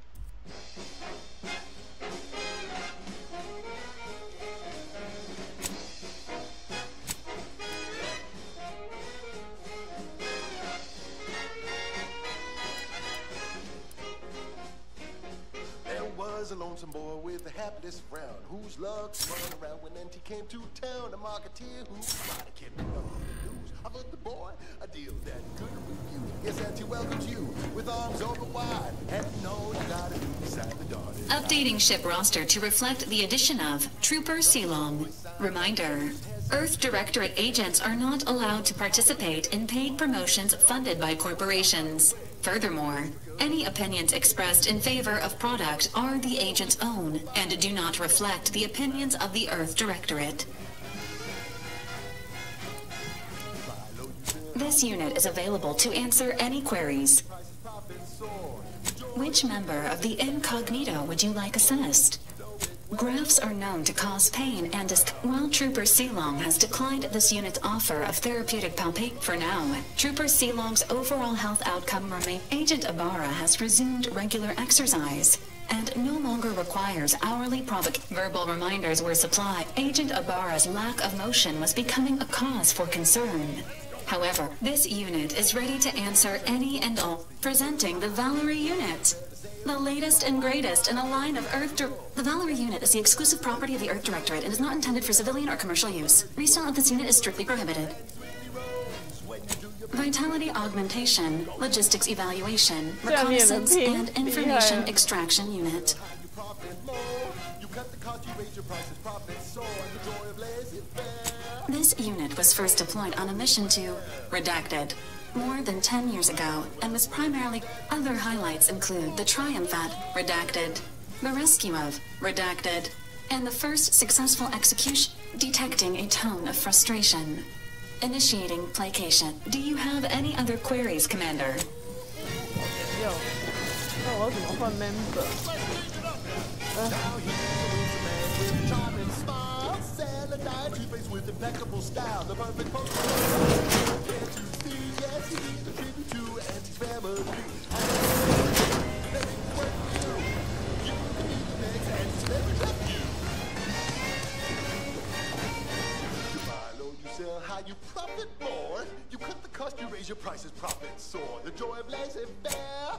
There was a lonesome boy with a hapless frown, whose luck spun around when Auntie came to town. A marketeer who might have kept up the news. Offered the boy a deal that could refuse. Yes, Auntie welcomes you with arms open wide. And no, you gotta be beside the daughter. Updating ship roster to reflect the addition of Trooper Sealong. Reminder: Earth Directorate agents are not allowed to participate in paid promotions funded by corporations. Furthermore, any opinions expressed in favor of product are the agent's own and do not reflect the opinions of the Earth Directorate. This unit is available to answer any queries. Which member of the incognito would you like assessed? Graphs are known to cause pain and while Trooper Sealong has declined this unit's offer of therapeutic palpate for now, Trooper Sealong's overall health outcome remains. Agent Ibarra has resumed regular exercise and no longer requires hourly verbal reminders were supplied. Agent Ibarra's lack of motion was becoming a cause for concern. However, this unit is ready to answer any and all. Presenting the Valerie unit. The latest and greatest in a line of The Valerie unit is the exclusive property of the Earth Directorate and is not intended for civilian or commercial use. Resale of this unit is strictly prohibited. Vitality augmentation, logistics evaluation, reconnaissance, and information extraction unit. This unit was first deployed on a mission to Redacted more than 10 years ago and was primarily. Other highlights include the triumph at Redacted, the rescue of Redacted, and the first successful execution, detecting a tone of frustration. Initiating placation. Do you have any other queries, Commander? Yo, 那我要怎么换 member？ You profit more. You cut the cost, you raise your prices, profits soar. The joy of laissez-faire.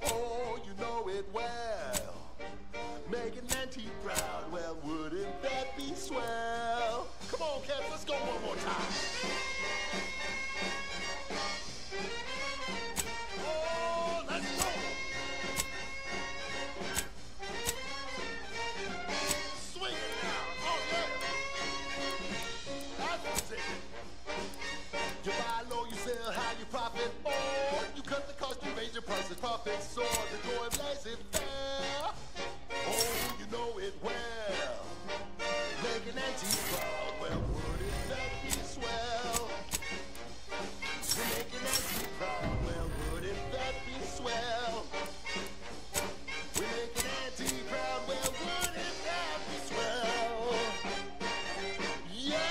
Oh, you know it well. Making Auntie proud. Well, wouldn't that be swell? Come on, cats, let's go one more time. Oh, let's go. Swing it now. Oh, yeah. You buy low, you sell high, you profit more. You cut the cost, you raise your prices, profits soar. The joy of laissez-faire. Oh, you know it well. Auntie proud, well, wouldn't that be swell? We're making Auntie proud, well, wouldn't that be swell? We're making Auntie proud, well, wouldn't that be swell? Yeah!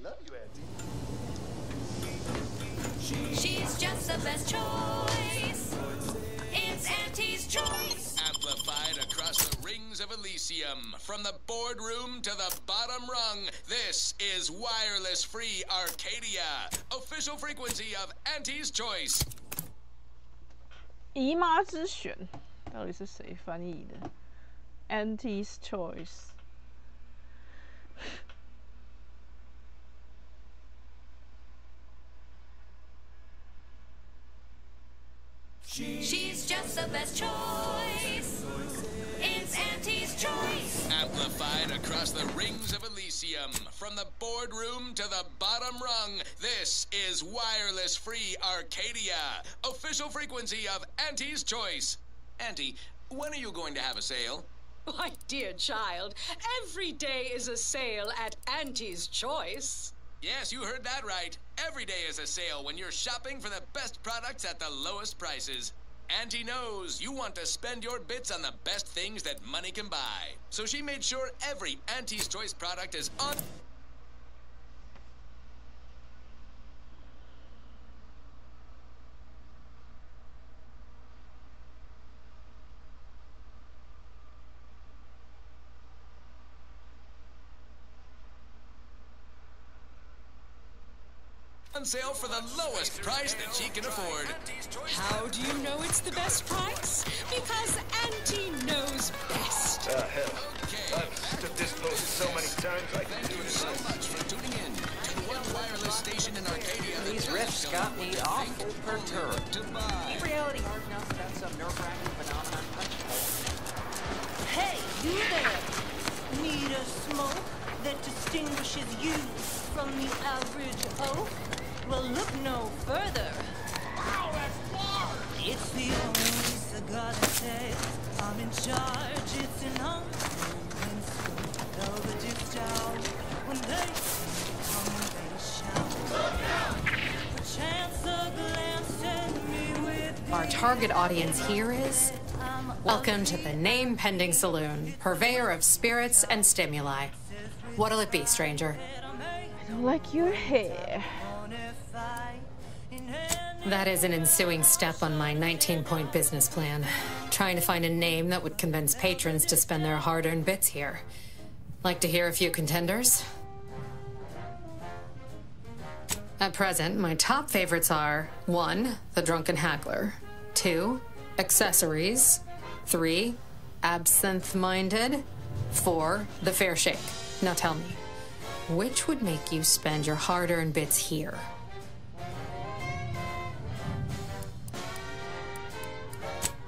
Love you, Auntie. She's just the best choice. It's Auntie's choice. Amplified across the rings of Elysium, from the boardroom to the bottom rung, this is wireless free Arcadia, official frequency of Auntie's Choice. 姨妈之选到底是谁翻译的 ？Auntie's Choice。 She's just the best choice. It's Auntie's choice. Amplified across the rings of Elysium, from the boardroom to the bottom rung, this is wireless free Arcadia, official frequency of Auntie's Choice. Auntie, when are you going to have a sale? My dear child, every day is a sale at Auntie's Choice. Yes, you heard that right. Every day is a sale when you're shopping for the best products at the lowest prices. Auntie knows you want to spend your bits on the best things that money can buy. So she made sure every Auntie's Choice product is on... on sale for the lowest price that she can afford. How do you know it's the best price? Because Auntie knows best. Hell. I've stood this post so many times I can do it. So much for tuning in to the one wireless station in Arcadia. These riffs got me awful perturbed. Goodbye. Reality hard enough without some nerve-wracking phenomenon. Hey, you there! Need a smoke that distinguishes you from the average oak? Well, look no further. Wow, that's large! It's the only cigar that says I'm in charge. It's an unmoving sweet velvet dipped out. When they come, they shout. Perchance a glance at me with Our target audience here is... Welcome to the name-pending saloon, purveyor of spirits and stimuli. What'll it be, stranger? I don't like your hair. That is an ensuing step on my 19-point business plan. Trying to find a name that would convince patrons to spend their hard-earned bits here. Like to hear a few contenders? At present, my top favorites are 1. The Drunken Haggler, 2. Accessories, 3. Absinthe-Minded, 4. The Fair Shake. Now tell me, which would make you spend your hard-earned bits here?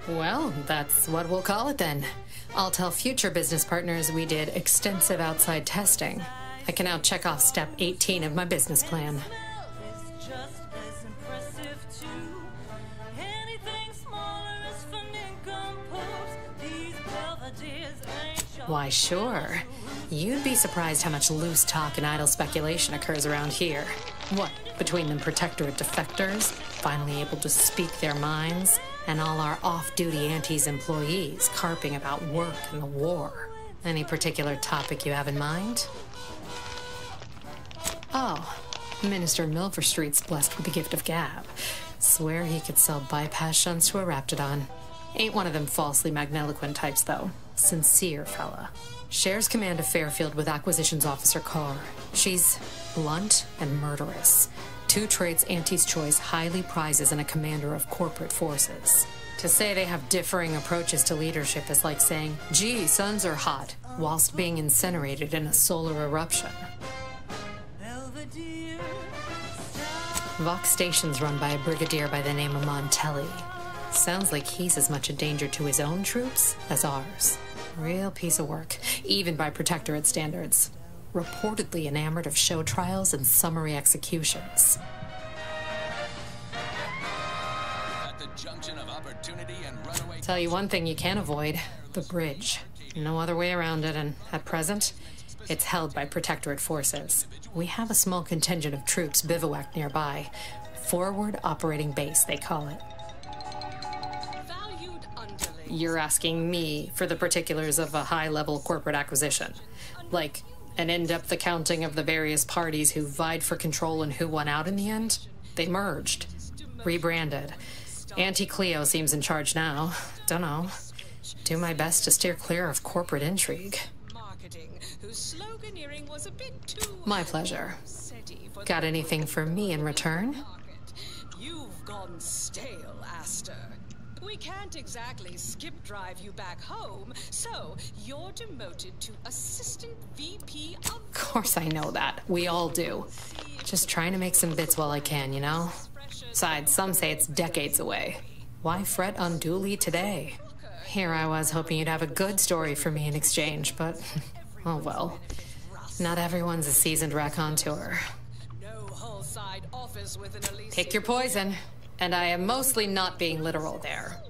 Well, that's what we'll call it then. I'll tell future business partners we did extensive outside testing. I can now check off step 18 of my business plan. Why, sure. You'd be surprised how much loose talk and idle speculation occurs around here. What, between them protectorate defectors, finally able to speak their minds, and all our off-duty Auntie's employees carping about work and the war. Any particular topic you have in mind? Oh, Minister Milverstreet's blessed with the gift of gab. Swear he could sell bypass shunts to a raptidon. Ain't one of them falsely magniloquent types, though. Sincere fella. Shares command of Fairfield with Acquisitions Officer Carr. She's blunt and murderous. 2 traits Auntie's Choice highly prizes in a commander of corporate forces. To say they have differing approaches to leadership is like saying, gee, suns are hot, whilst being incinerated in a solar eruption. Vox Station's run by a brigadier by the name of Montelli. Sounds like he's as much a danger to his own troops as ours. Real piece of work, even by Protectorate standards. Reportedly enamored of show trials and summary executions. At the junction of opportunity and runaway Tell you one thing you can't avoid, the bridge. No other way around it, and at present, it's held by Protectorate forces. We have a small contingent of troops bivouacked nearby. Forward Operating Base, they call it. You're asking me for the particulars of a high-level corporate acquisition. Like, an in-depth accounting of the various parties who vied for control and who won out in the end? They merged. Rebranded. Auntie Cleo seems in charge now. Dunno. Do my best to steer clear of corporate intrigue. My pleasure. Got anything for me in return? You've gone stale, Aster. We can't exactly skip drive you back home, so you're demoted to Assistant VP of... Of course I know that. We all do. Just trying to make some bits while I can, you know? Besides, some say it's decades away. Why fret unduly today? Here I was hoping you'd have a good story for me in exchange, but... oh well. Not everyone's a seasoned raconteur. Pick your poison. And I am mostly not being literal there.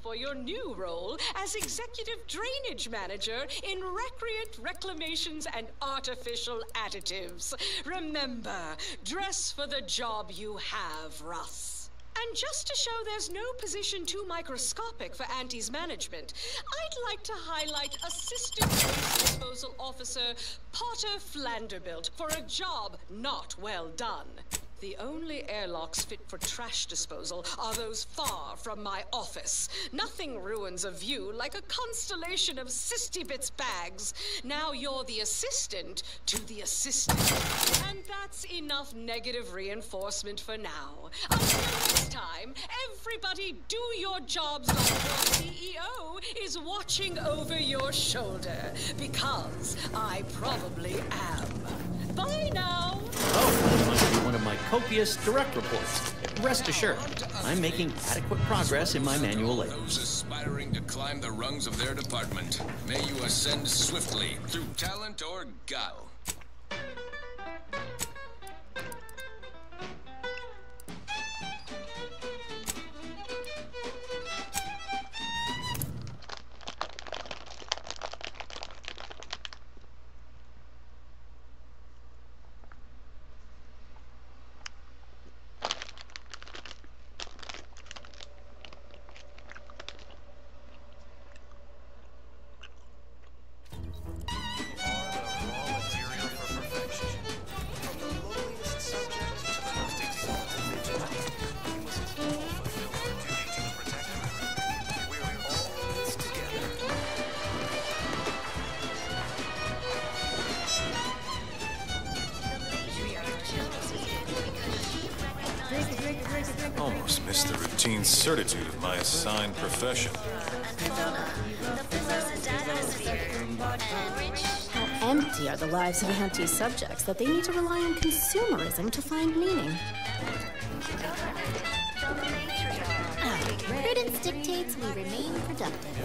For your new role as Executive Drainage Manager in Recreant Reclamations and Artificial Additives. Remember, dress for the job you have, Russ. And just to show there's no position too microscopic for Auntie's management, I'd like to highlight Assistant Waste Disposal Officer Potter Flanderbilt for a job not well done. The only airlocks fit for trash disposal are those far from my office. Nothing ruins a view like a constellation of Sisty-Bits bags. Now you're the assistant to the assistant. And that's enough negative reinforcement for now. Until next time, everybody do your jobs like your CEO is watching over your shoulder. Because I probably am. Bye now! Oh, this must be one of my copious direct reports. Rest assured, I'm making adequate progress in my manual labor. Those aspiring to climb the rungs of their department, may you ascend swiftly through talent or guile. Almost missed the routine certitude of my assigned profession. How empty are the lives of Auntie's subjects that they need to rely on consumerism to find meaning? Prudence dictates we remain productive.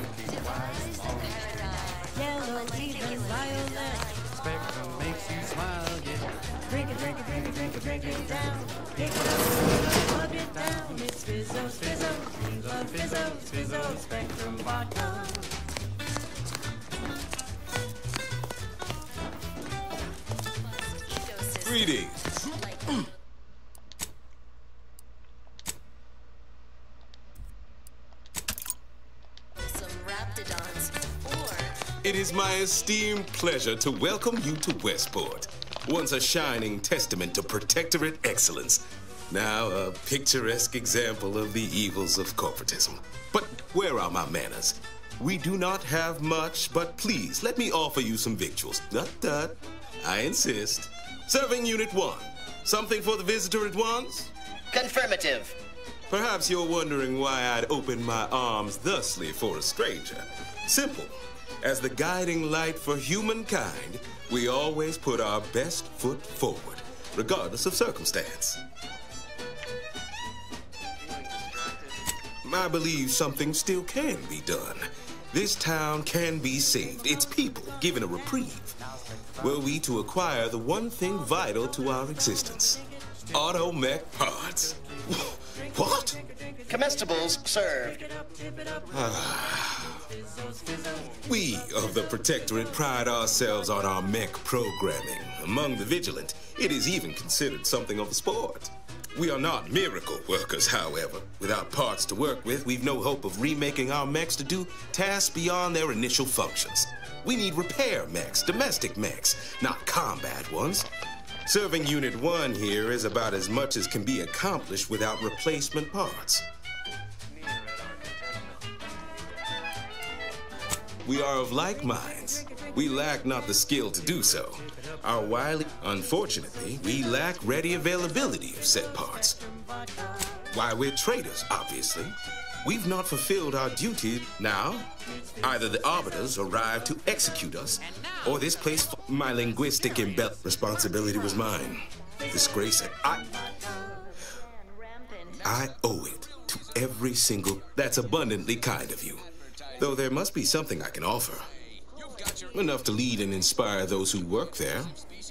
Yellow, even violet. Spectrum makes you smile, yeah. Drink it, drink it, drink it, drink it, drink it down. Pick it up, plug it down. It's Fizzo, Fizzo. We love Fizzo, Fizzo, Spectrum vodka. Greetings. It is my esteemed pleasure to welcome you to Westport, once a shining testament to protectorate excellence, now a picturesque example of the evils of corporatism. But where are my manners? We do not have much, but please let me offer you some victuals. Dut. I insist. Serving Unit 1. Something for the visitor at once? Confirmative. Perhaps you're wondering why I'd open my arms thusly for a stranger. Simple. As the guiding light for humankind, we always put our best foot forward, regardless of circumstance. I believe something still can be done. This town can be saved, its people given a reprieve. Were we to acquire the one thing vital to our existence, automech parts. What? Comestibles served. We of the Protectorate pride ourselves on our mech programming. Among the vigilant, it is even considered something of a sport. We are not miracle workers, however. Without parts to work with, we've no hope of remaking our mechs to do tasks beyond their initial functions. We need repair mechs, domestic mechs, not combat ones. Serving Unit 1 here is about as much as can be accomplished without replacement parts. We are of like minds. We lack not the skill to do so. Unfortunately, we lack ready availability of said parts. Why, we're traitors, obviously. We've not fulfilled our duty. Now, either the arbiters arrive to execute us, or this place. My linguistic responsibility was mine. Disgrace it. I owe it to every single. That's abundantly kind of you. Though there must be something I can offer. Enough to lead and inspire those who work there,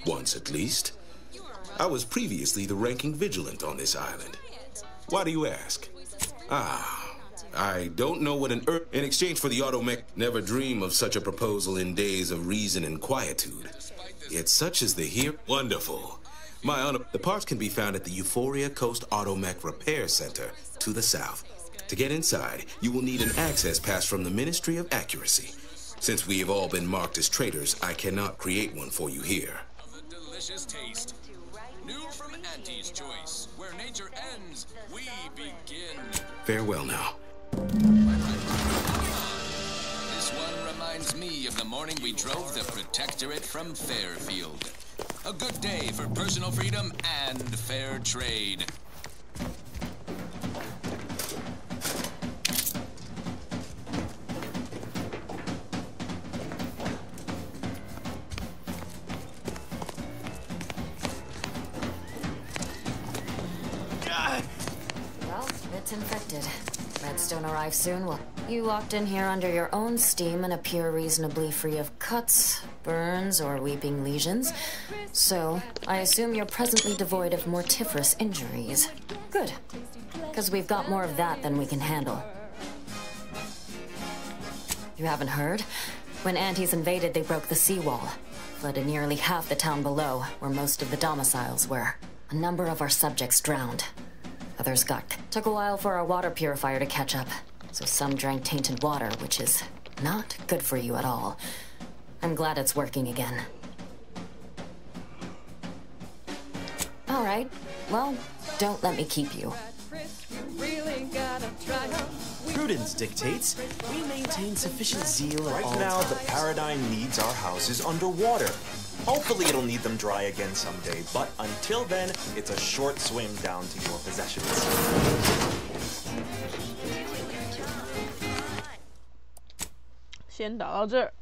once at least. I was previously the ranking vigilant on this island. Why do you ask? I don't know what in exchange for the automech. Never dream of such a proposal in days of reason and quietude. Yet such is the here. Wonderful. The parts can be found at the Euphoria Coast Automech Repair Center to the south. To get inside, you will need an access pass from the Ministry of Accuracy. Since we have all been marked as traitors, I cannot create one for you here. The delicious taste. New from Auntie's Choice. Where nature ends, we begin. Farewell now. This one reminds me of the morning we drove the Protectorate from Fairfield. A good day for personal freedom and fair trade. Well, it's infected. Redstone arrives soon. Well, you walked in here under your own steam and appear reasonably free of cuts, burns, or weeping lesions. So, I assume you're presently devoid of mortiferous injuries. Good. Because we've got more of that than we can handle. You haven't heard? When Antes invaded, they broke the seawall. Flooded nearly half the town below, where most of the domiciles were. A number of our subjects drowned. Others got. Took a while for our water purifier to catch up, so some drank tainted water, which is not good for you at all. I'm glad it's working again. All right, well, don't let me keep you. Prudence dictates we maintain sufficient zeal at all times. Right now, the paradigm needs our houses underwater. Hopefully it'll need them dry again someday, but until then, it's a short swim down to your possessions. 先打到这儿。